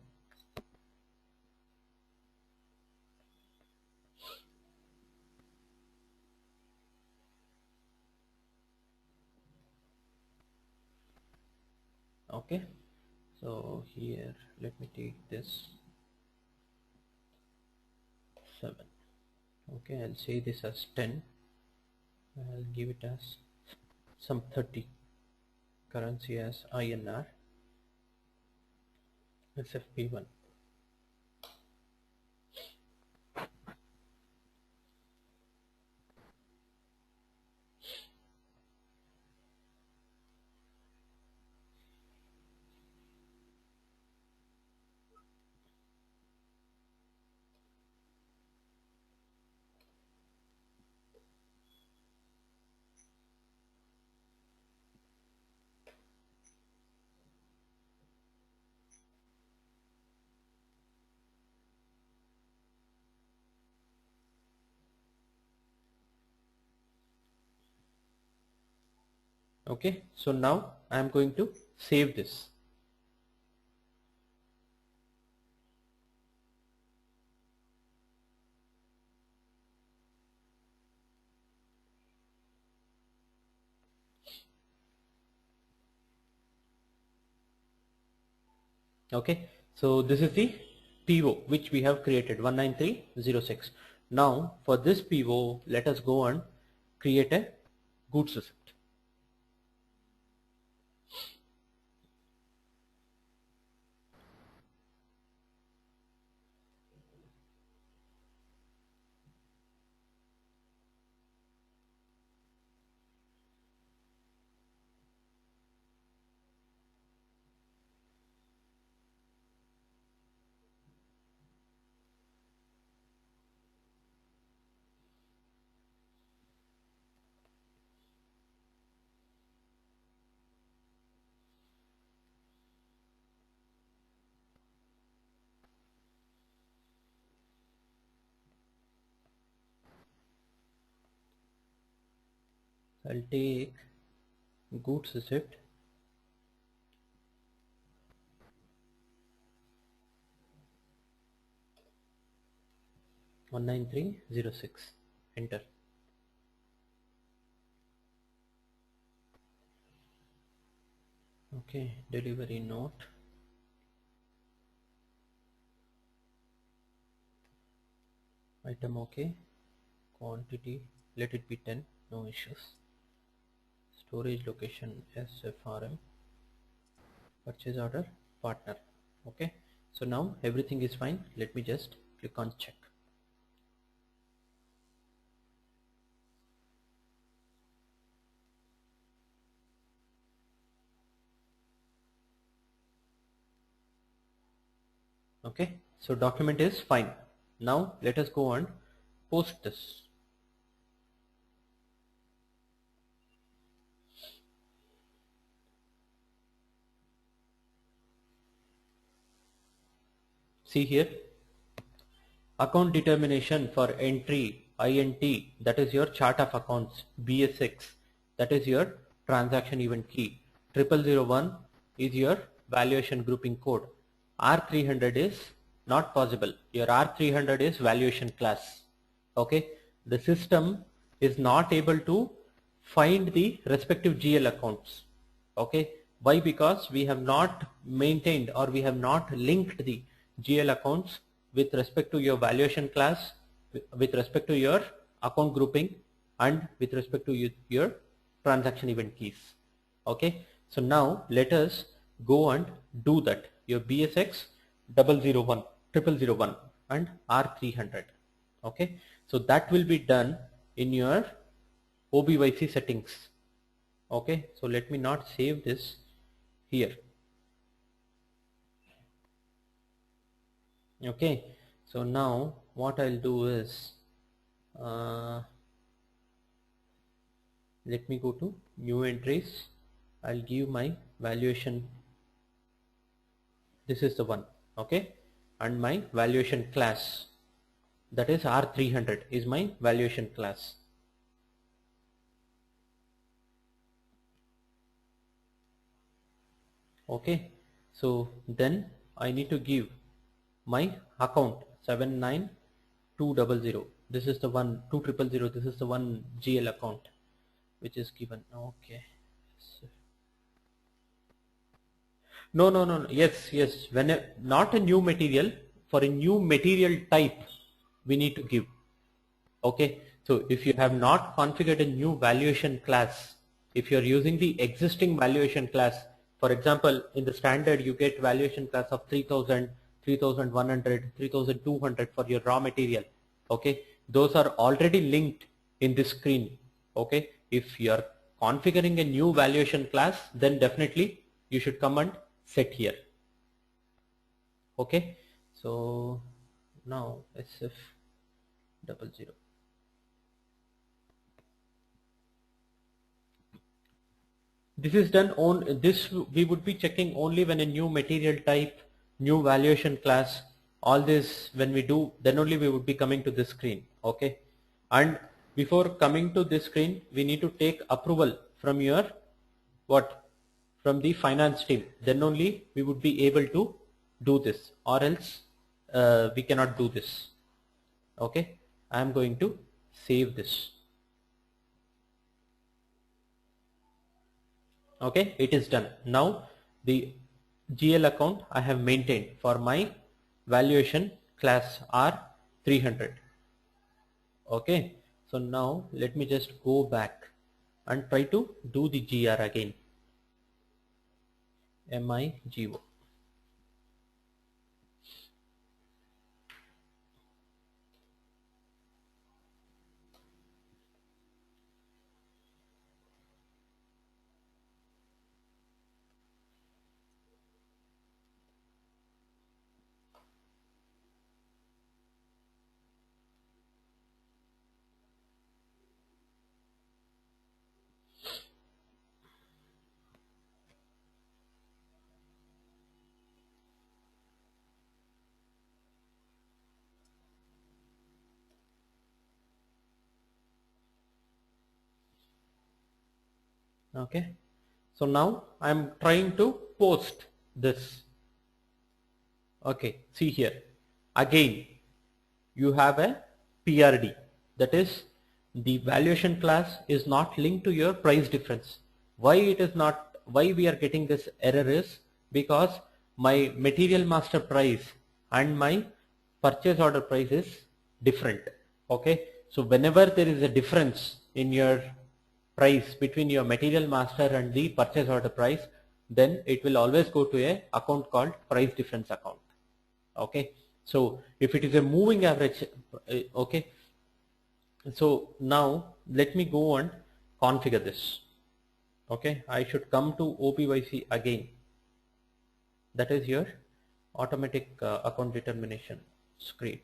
Okay, so here let me take this 7. Okay, I'll say this as 10. I'll give it as some 30. Currency as INR. SFP1. Okay, so now I am going to save this. Okay, so this is the PO which we have created, 19306. Now for this PO, let us go and create a goods receipt. I'll take goods receipt, (19306). Enter. Okay, delivery note. Item okay. Quantity, let it be 10, no issues. Storage location SFRM. Purchase order partner. Okay, so now everything is fine. Let me just click on check. Okay, so document is fine. Now let us go and post this. See here, account determination for entry INT, that is your chart of accounts. BSX, that is your transaction event key. 0001 is your valuation grouping code. R300 is not possible. Your R300 is valuation class. Okay, the system is not able to find the respective GL accounts. Okay, why? Because we have not maintained or we have not linked the GL accounts with respect to your valuation class, with respect to your account grouping, and with respect to your transaction event keys. Okay, so now let us go and do that. Your BSX 001, 0001 and R300. Okay, so that will be done in your OBYC settings. Okay, so let me not save this here. Okay, so now what I'll do is let me go to new entries. I'll give my valuation. This is the one. Okay, and my valuation class, that is R300 is my valuation class. Okay, so then I need to give my account 79200. This is the one. 2000. This is the one GL account which is given. Okay, so no, yes, when not a new material, for a new material type we need to give. Okay, so if you have not configured a new valuation class, if you are using the existing valuation class, for example in the standard you get valuation class of 3000, 3100, 3200 for your raw material. Okay, those are already linked in this screen. Okay, if you are configuring a new valuation class, then definitely you should come and set here. Okay, so now SF 00. This is done on this. We would be checking only when a new material type, new valuation class, all this when we do, then only we would be coming to this screen. Okay, and before coming to this screen, we need to take approval from your what? From the finance team. Then only we would be able to do this, or else we cannot do this. Okay, I am going to save this. Okay, it is done. Now the GL account I have maintained for my valuation class R300. Okay, so now let me just go back and try to do the GR again. MIGO. Okay, so now I am trying to post this. Okay, see here again you have a PRD, that is the valuation class is not linked to your price difference. Why it is not, why we are getting this error is because my material master price and my purchase order price is different. Okay, so whenever there is a difference in your price between your material master and the purchase order price, then it will always go to a account called price difference account. Okay, so if it is a moving average, okay, so now let me go and configure this. Okay, I should come to OPYC again, that is your automatic account determination screen.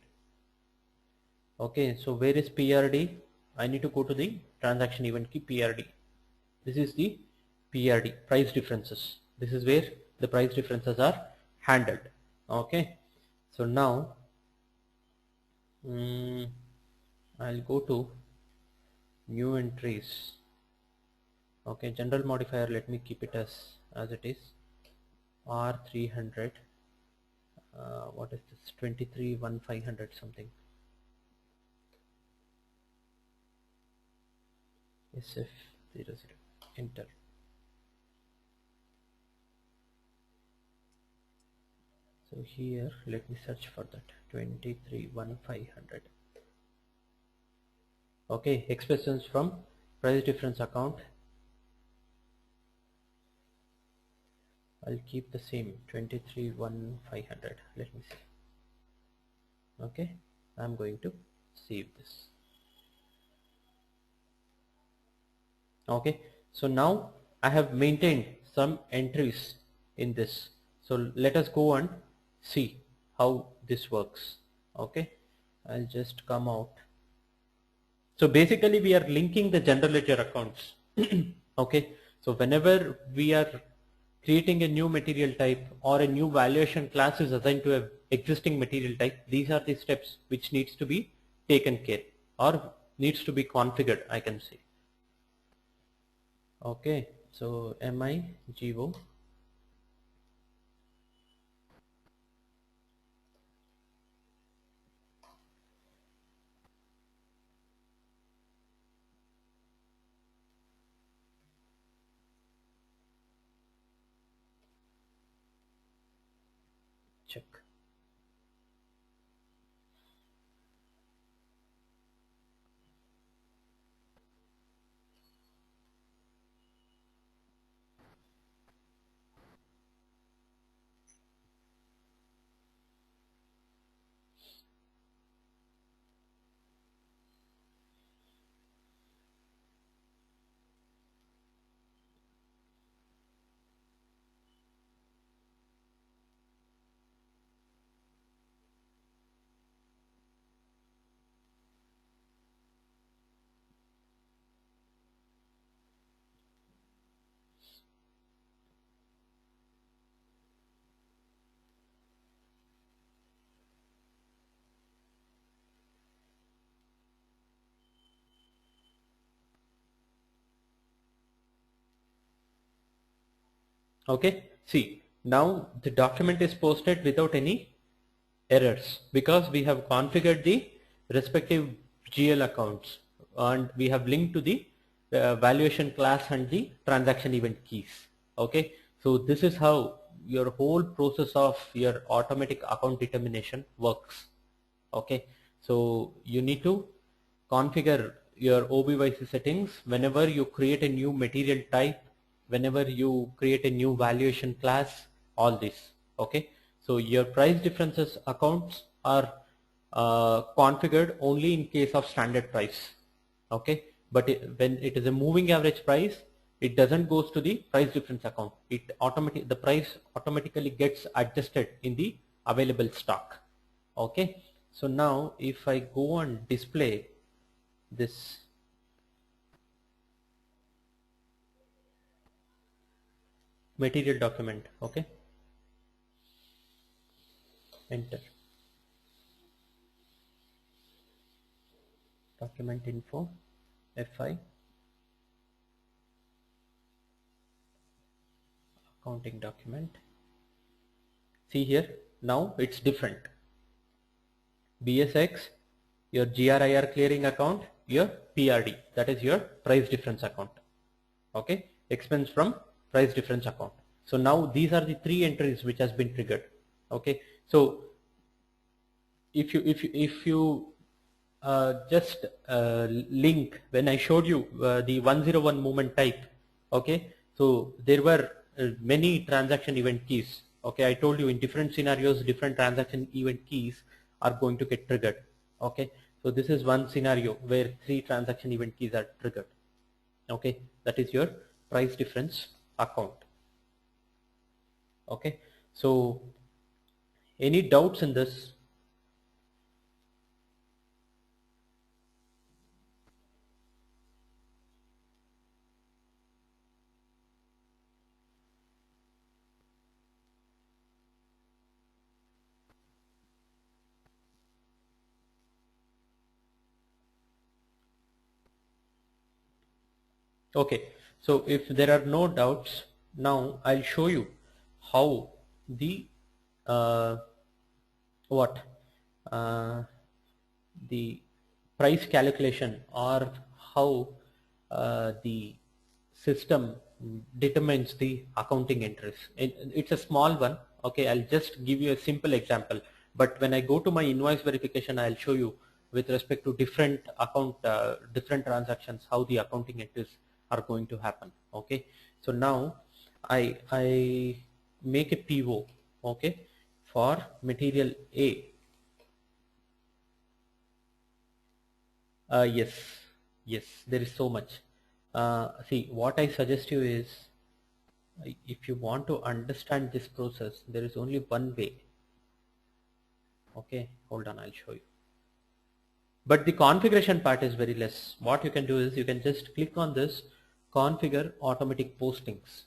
Okay, so where is PRD? I need to go to the transaction event key PRD. This is the PRD, price differences. This is where the price differences are handled. Okay, so now I'll go to new entries. Okay, general modifier, let me keep it as it is, R300. What is this? 23,1500 something. SF00, enter. So here let me search for that 23,1500. Okay, expressions from price difference account. I'll keep the same 23,1500. Let me see. Okay, I'm going to save this. Okay, so now I have maintained some entries in this. So let us go and see how this works. Okay, I'll just come out. So basically we are linking the general ledger accounts. Okay, so whenever we are creating a new material type or a new valuation class is assigned to an existing material type, these are the steps which needs to be taken care or needs to be configured, I can say. Okay, so MIGO check. Okay, see, now the document is posted without any errors because we have configured the respective GL accounts and we have linked to the valuation class and the transaction event keys. Okay, so this is how your whole process of your automatic account determination works. Okay, so you need to configure your OBYC settings whenever you create a new material type, whenever you create a new valuation class, all this. Okay, so your price differences accounts are configured only in case of standard price. Okay, but when it is a moving average price, it doesn't goes to the price difference account. The price automatically gets adjusted in the available stock. Okay, so now if I go and display this material document, okay, enter document info FI accounting document. See here, now it's different. BSX, your GRIR clearing account, your PRD, that is your price difference account. Okay, expense from price difference account. So now these are the three entries which has been triggered. Okay, so if you just link when I showed you the 101 movement type. Okay, so there were many transaction event keys. Okay, I told you in different scenarios, different transaction event keys are going to get triggered. Okay, so this is one scenario where 3 transaction event keys are triggered. Okay, that is your price difference account. Okay, so any doubts in this? Okay, so if there are no doubts, now I'll show you how the uh, what the price calculation, or how the system determines the accounting entries. It's a small one. Okay, I'll just give you a simple example, but when I go to my invoice verification, I'll show you with respect to different different transactions, how the accounting entries are going to happen. Okay, so now I make a PO, okay, for material A. Yes, yes, there is so much. See, what I suggest you is, if you want to understand this process, there is only one way. Okay, hold on, I'll show you. But the configuration part is very less. What you can do is, you can just click on this, configure automatic postings.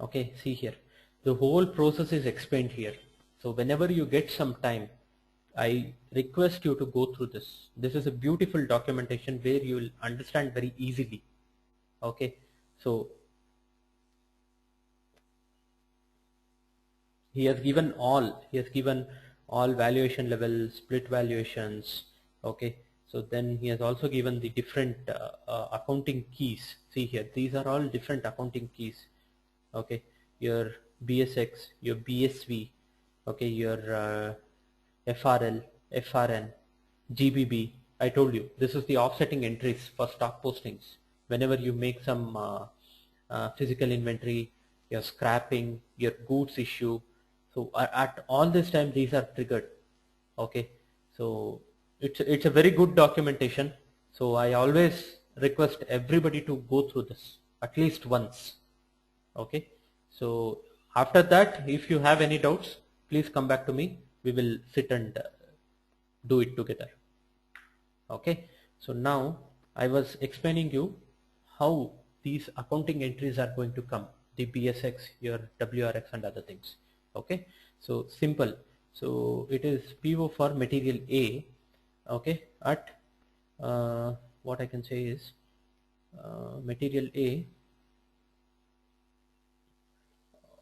Okay, see here, the whole process is explained here. So whenever you get some time, I request you to go through this. This is a beautiful documentation where you will understand very easily. Okay, so he has given all valuation levels, split valuations. Okay, so then he has also given the different accounting keys. See here, these are all different accounting keys. Okay, your BSX, your BSV, okay, your FRL, FRN, GBB. I told you this is the offsetting entries for stock postings. Whenever you make some physical inventory, your scrapping, your goods issue, so at all this time these are triggered. Okay, so it's a very good documentation. So I always request everybody to go through this at least once. Okay, so after that, if you have any doubts, please come back to me. We will sit and do it together. Okay, so now I was explaining you how these accounting entries are going to come, the BSX, your WRX and other things. Okay, so simple. So it is PO for material A. Okay, at what I can say is material A,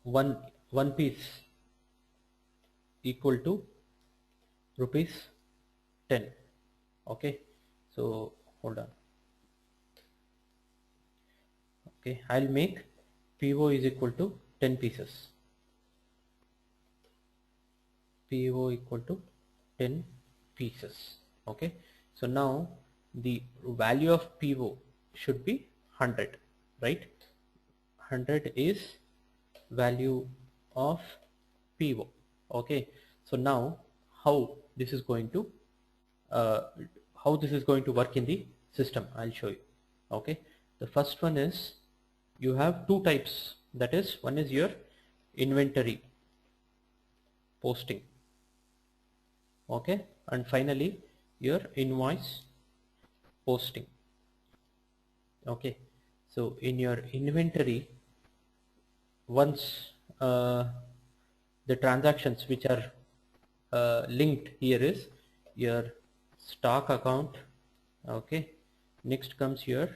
one piece equal to rupees 10. Okay, so hold on. Okay, I'll make PO is equal to 10 pieces. PO equal to 10 pieces. Okay, so now the value of PO should be 100, right? 100 is value of PO. Okay, so now how this is going to work in the system, I'll show you. Okay, the first one is, you have two types, that is, one is your inventory posting, okay, and finally your invoice posting. Okay, so in your inventory, once the transactions which are linked here is your stock account. Okay, next comes your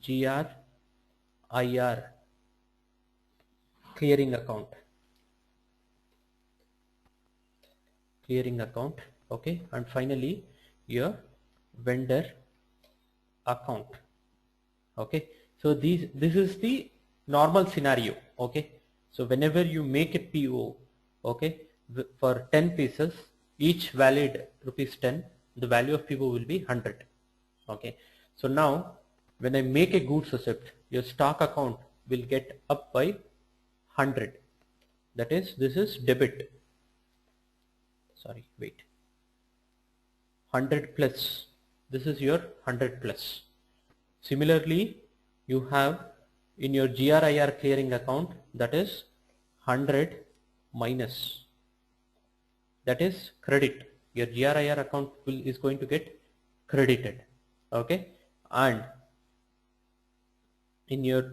GR IR clearing account, okay, and finally your vendor account. Okay, so this is the normal scenario. Okay, so whenever you make a PO, okay, for 10 pieces, each valid rupees 10, the value of PO will be 100. Okay, So now when I make a goods receipt, your stock account will get up by 100. That is, this is debit. Sorry, wait. 100 plus. This is your 100 plus. Similarly, you have in your GRIR clearing account, that is 100 minus. That is credit. Your GRIR account is going to get credited. Okay, and in your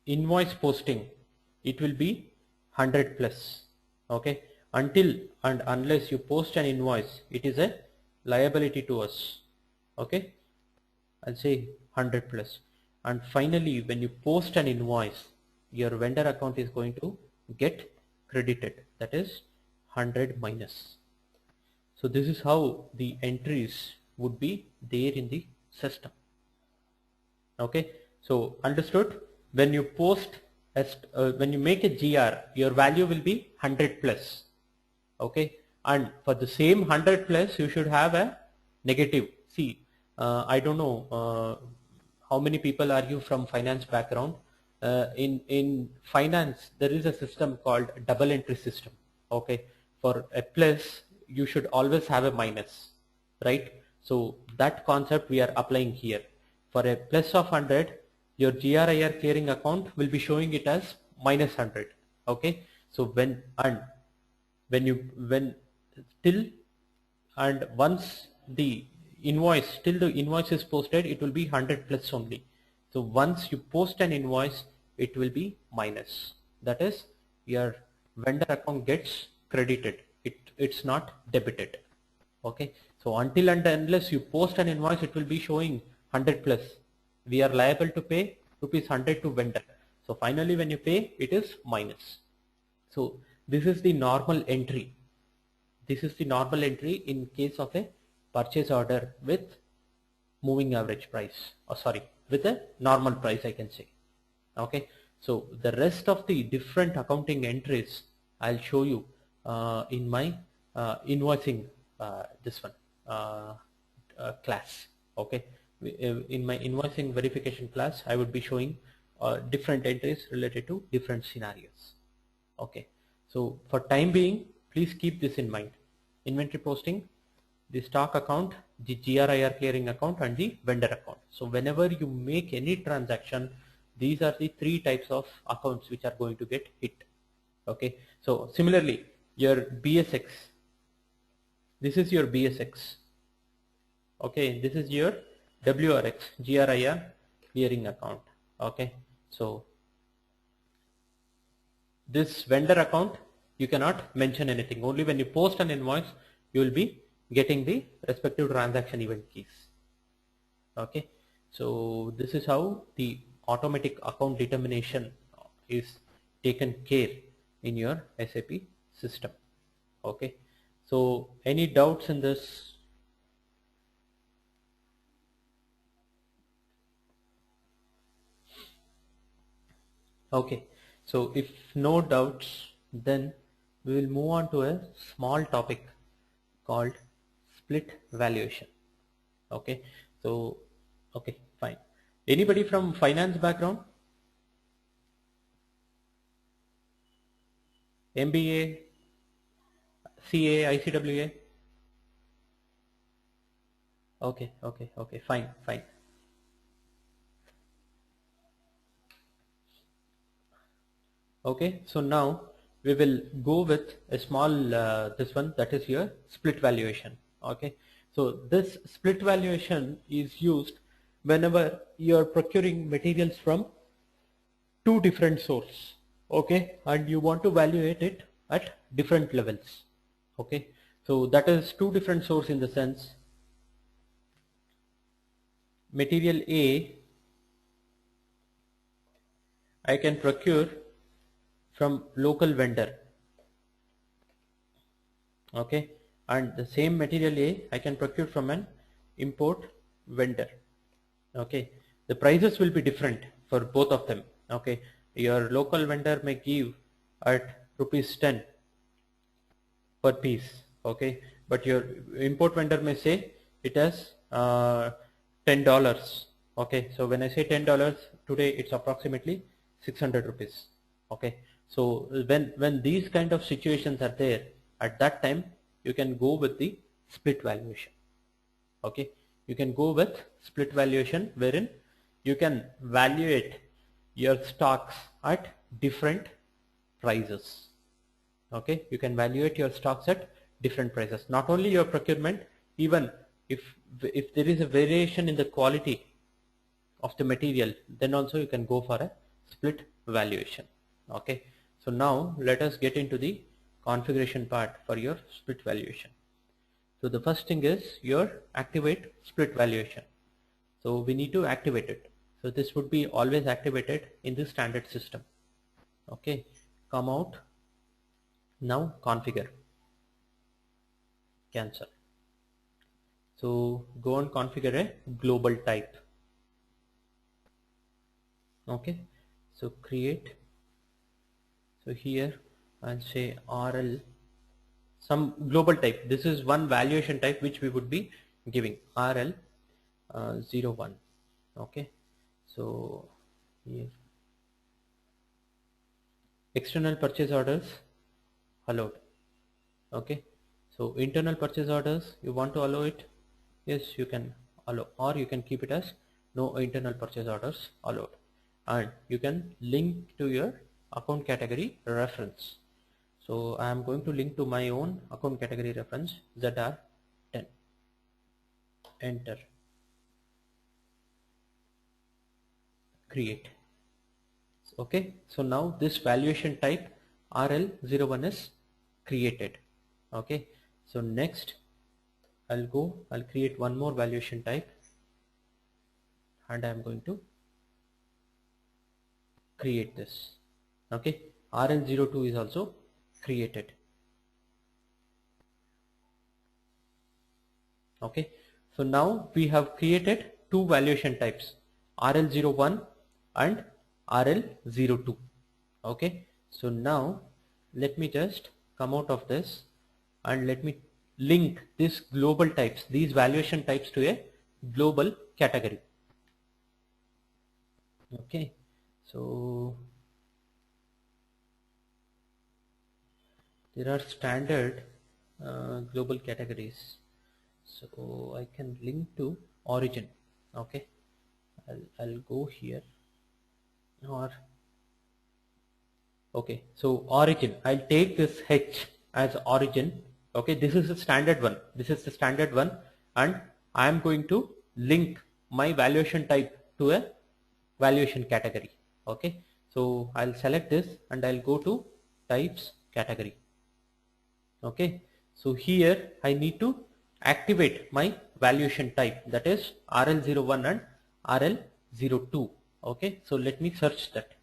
invoice posting, it will be 100 plus. Okay, until and unless you post an invoice, it is a liability to us. Okay, I'll say 100 plus. And finally, when you post an invoice, your vendor account is going to get credited. That is 100 minus. So this is how the entries would be there in the system. Okay, so understood? When you post, when you make a GR, your value will be 100 plus. Okay, and for the same 100 plus, you should have a negative. See, I don't know how many people are you from finance background. In finance, there is a system called double entry system. Okay, for a plus, you should always have a minus, right? So that concept we are applying here. For a plus of 100, your GRIR clearing account will be showing it as minus 100. Okay, so when till and once the invoice, till the invoice is posted, it will be 100 plus only. So once you post an invoice, it will be minus. That is, your vendor account gets credited. It's not debited. Okay, so until and unless you post an invoice, it will be showing 100 plus. We are liable to pay rupees 100 to vendor. So finally when you pay, it is minus. So this is the normal entry. This is the normal entry in case of a purchase order with moving average price, or sorry, with a normal price, I can say. Okay, so the rest of the different accounting entries I'll show you in my invoicing this one class. Okay, in my invoicing verification class, I would be showing different entries related to different scenarios. Okay, so for time being, please keep this in mind. Inventory posting, the stock account, the GRIR clearing account, and the vendor account. So whenever you make any transaction, these are the three types of accounts which are going to get hit. Okay, so similarly, your BSX, this is your BSX. Okay, this is your WRX, GRIR clearing account. Okay, so this vendor account, you cannot mention anything. Only when you post an invoice, you will be getting the respective transaction event keys. Okay, so this is how the automatic account determination is taken care in your SAP system. Okay, so any doubts in this? Okay, so if no doubts, then we will move on to a small topic called split valuation. Okay, so okay, fine. Anybody from finance background? MBA, CA, ICWA? Okay, okay, okay, fine, fine. Okay, so now we will go with a small this one, that is your split valuation. Okay, so this split valuation is used whenever you are procuring materials from two different sources. Okay, and you want to evaluate it at different levels. Okay, so that is two different sources in the sense material A I can procure from local vendor. Okay, and the same material A I can procure from an import vendor. Okay, the prices will be different for both of them. Okay, your local vendor may give at rupees 10 per piece. Okay, but your import vendor may say it has $10. Okay, so when I say $10 today, it's approximately 600 rupees. Okay, so when these kind of situations are there, at that time you can go with the split valuation. Okay, you can go with split valuation, wherein you can valuate your stocks at different prices. Okay, you can valuate your stocks at different prices, not only your procurement, even if there is a variation in the quality of the material, then also you can go for a split valuation. Okay, so now let us get into the configuration part for your split valuation. So the first thing is your activate split valuation. So we need to activate it. So this would be always activated in the standard system. Okay, come out, now configure, cancel. So go and configure a global type. Okay, so create, so here I'll say RL, some global type. This is one valuation type which we would be giving, RL 01. Okay, so here external purchase orders allowed. Okay, so internal purchase orders, you want to allow it, yes you can allow, or you can keep it as no internal purchase orders allowed, and you can link to your account category reference. So I am going to link to my own account category reference ZR10, enter, create. Okay, so now this valuation type RL01 is created. Okay, so next I'll create one more valuation type, and I'm going to create this. Okay, RL02 is also created. Okay, so now we have created two valuation types, RL01 and RL02. Okay, so now let me just come out of this and let me link this global types, these valuation types, to a global category. Okay, so there are standard global categories, so I can link to origin. Okay, I'll go here, or okay, so origin, I'll take this H as origin. Okay, this is the standard one, this is the standard one, and I am going to link my valuation type to a valuation category. Okay, so I'll select this and I'll go to types category. Okay, so here I need to activate my valuation type, that is RL01 and RL02. Okay, so let me search that.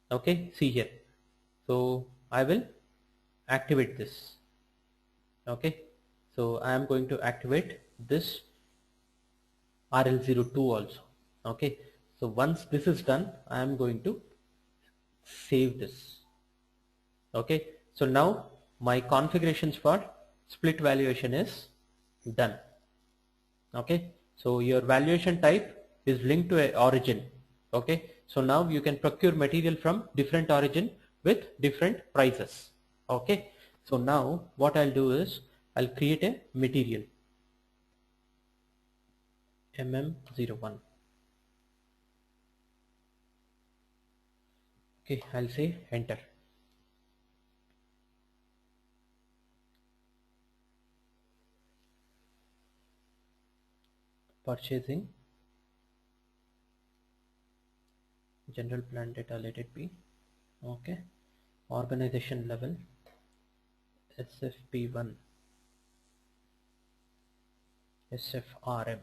Okay, see here, so I will activate this. Okay, so I am going to activate this RL02 also. Okay, so once this is done, I am going to save this. Okay, so now my configurations for split valuation is done. Okay, so your valuation type is linked to a origin. Okay, so now you can procure material from different origin with different prices. Okay, so now what I'll do is I'll create a material MM01. Okay, I'll say enter. Purchasing, general plan data, let it be. Okay, organization level SFP1 SFRM,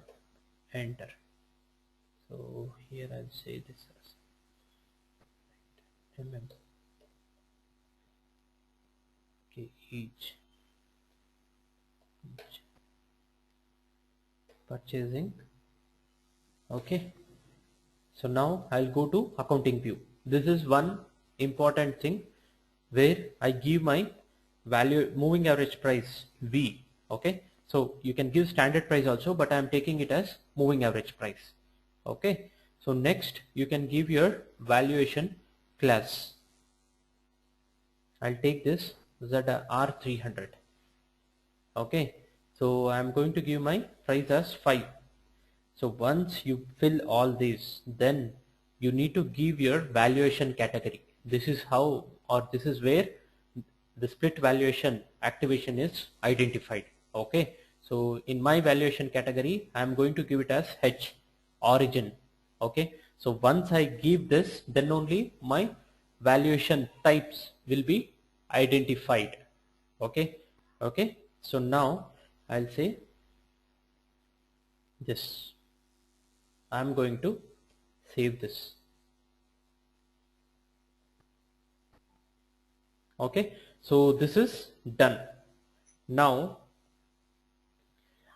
enter. So here I'll say this as MM. Okay, each purchasing. Okay, so now I'll go to accounting view. This is one important thing where I give my value moving average price V. Okay, so you can give standard price also, but I am taking it as moving average price. Okay, so next you can give your valuation class. I'll take this ZR300. Okay, so I'm going to give my price as 5. So once you fill all these, then you need to give your valuation category. This is how, or this is where the split valuation activation is identified. Okay, so in my valuation category I am going to give it as H, origin. Okay, so once I give this, then only my valuation types will be identified. Okay, okay, so now I'll say this. I'm going to save this. Okay, so this is done. Now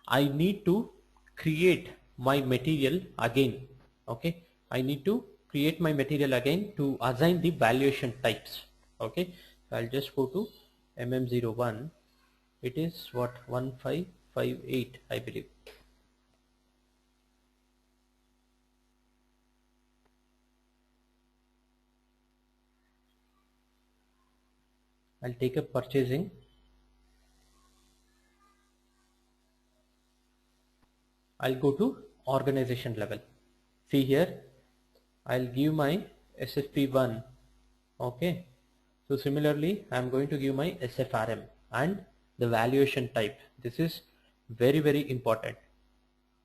I need to create my material again. Okay, I need to create my material again to assign the valuation types. Okay, so I'll just go to MM01. It is what, 1558 I believe. I'll take a purchasing. I'll go to organization level. See here, I'll give my SFP1. Okay, so similarly I'm going to give my SFRM and the valuation type. This is very important.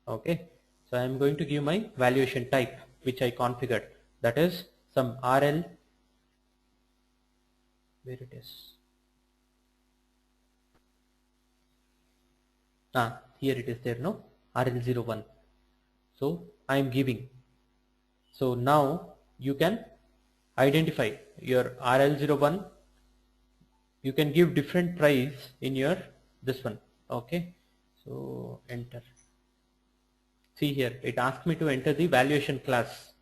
Okay, so I'm going to give my valuation type which I configured, that is some RL, where it is, here it is there, no, RL01. So I am giving. So now you can identify your RL01. You can give different price in your this one. Okay, so enter. See here, it asked me to enter the valuation class.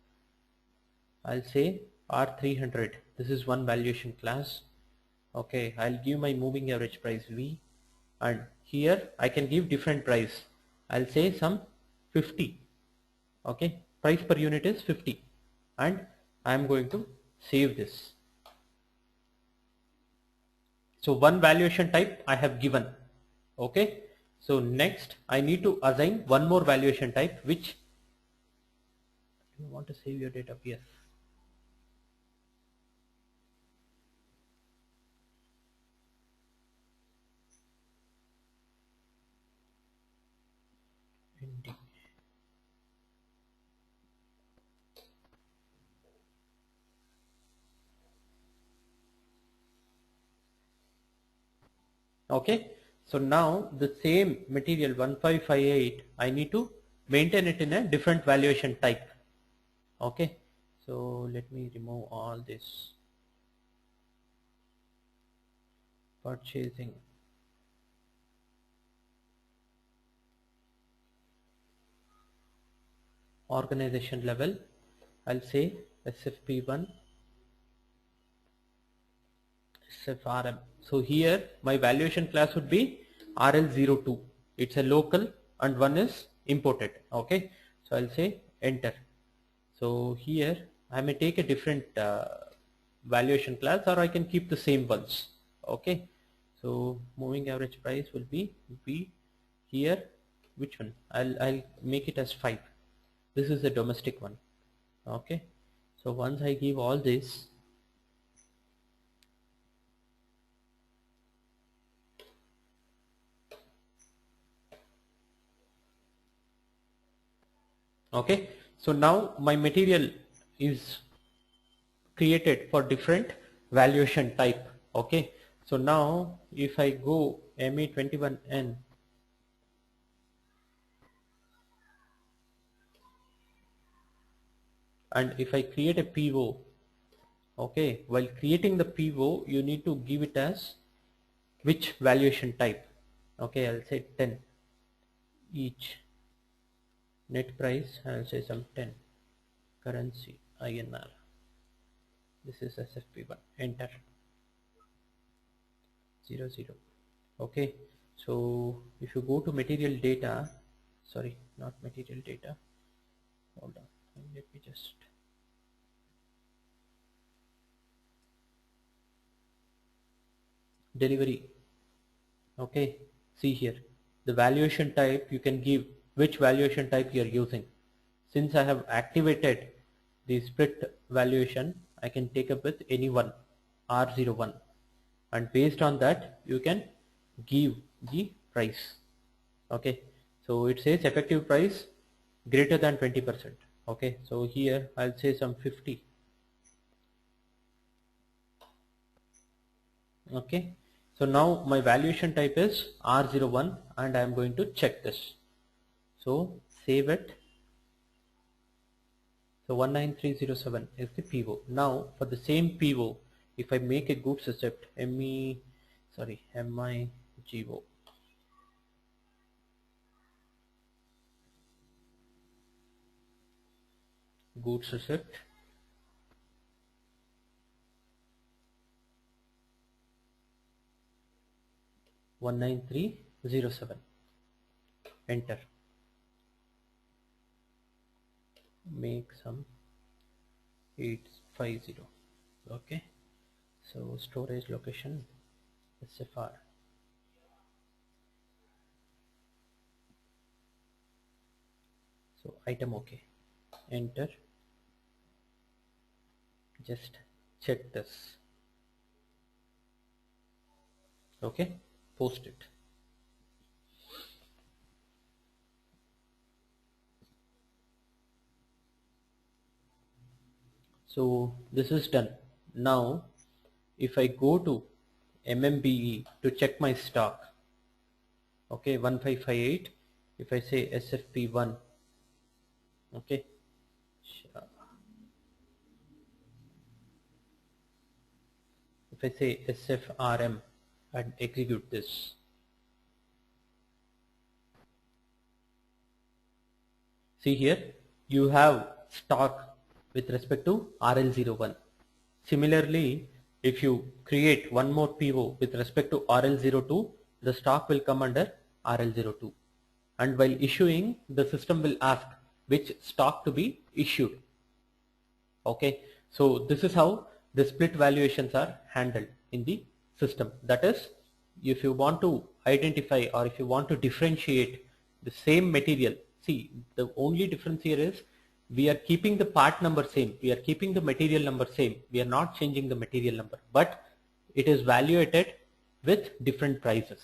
I'll say R300. This is one valuation class. Okay, I'll give my moving average price V, and here I can give different price. I'll say some 50. Okay, price per unit is 50, and I'm going to save this. So one valuation type I have given. Okay, so next I need to assign one more valuation type, which you want to save your data. Yes. Indeed. Okay, so now the same material 1558, I need to maintain it in a different valuation type. Okay, so let me remove all this. Purchasing, organization level, I'll say SFP1, SFRM. So here my valuation class would be RL02. It's a local and one is imported. Okay, so I'll say enter. So here I may take a different valuation class, or I can keep the same ones. Okay, so moving average price will be here. Which one? I'll make it as 5. This is the domestic one. Okay, so once I give all this, okay, so now my material is created for different valuation type. Okay, so now if I go ME21N, and if I create a PO, okay, while creating the PO you need to give it as which valuation type. Okay, I'll say 10 each. Net price, I'll say some 10. Currency INR. This is SFP1. Enter. 0 0. Okay, so if you go to material data, sorry, not material data, hold on, let me just delivery. Okay, see here the valuation type, you can give which valuation type you are using. Since I have activated the split valuation, I can take up with any one, R01, and based on that you can give the price. Okay, so it says effective price greater than 20%. Okay, so here I'll say some 50. Okay, so now my valuation type is R01 and I am going to check this. So save it. So 19307 is the PO. Now for the same PO, if I make a goods receipt, MIGO, goods receipt, (19307), enter, make some 850. Okay, so storage location SFR. So item okay, enter, just check this. Okay, post it. So this is done. Now if I go to MMBE to check my stock, okay, 1558, if I say SFP1, okay, if I say SFRM and execute this, see here you have stock with respect to RL01. Similarly, if you create one more PO with respect to RL02, the stock will come under RL02, and while issuing, the system will ask which stock to be issued. Okay, so this is how the split valuations are handled in the system. That is, if you want to identify or if you want to differentiate the same material, see, the only difference here is we are keeping the part number same, we are keeping the material number same, we are not changing the material number, but it is valuated with different prices.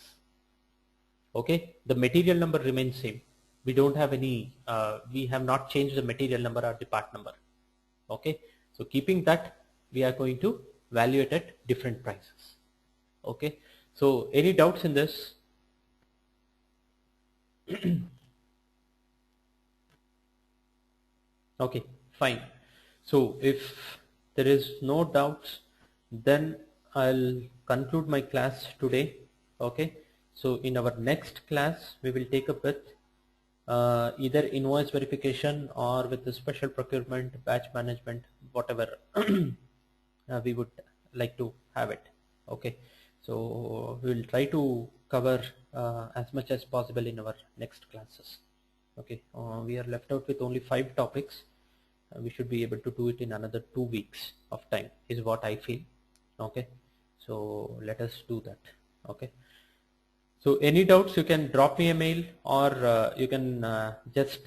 Okay, the material number remains same, we don't have any we have not changed the material number or the part number. Okay, so keeping that, we are going to value it at different prices. Okay, so any doubts in this? Okay, fine. So if there is no doubts, then I'll conclude my class today. Okay, so in our next class we will take up with either invoice verification or with the special procurement, batch management, whatever we would like to have it. Okay, so we will try to cover as much as possible in our next classes. Okay, we are left out with only 5 topics. We should be able to do it in another 2 weeks of time is what I feel. Okay, so let us do that. Okay, so any doubts, you can drop me a mail, or you can just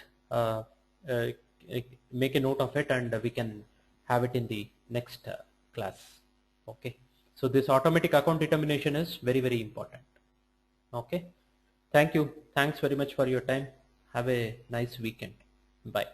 make a note of it, and we can have it in the next class. Okay, so this automatic account determination is very, very important. Okay, thank you. Thanks very much for your time. Have a nice weekend. Bye.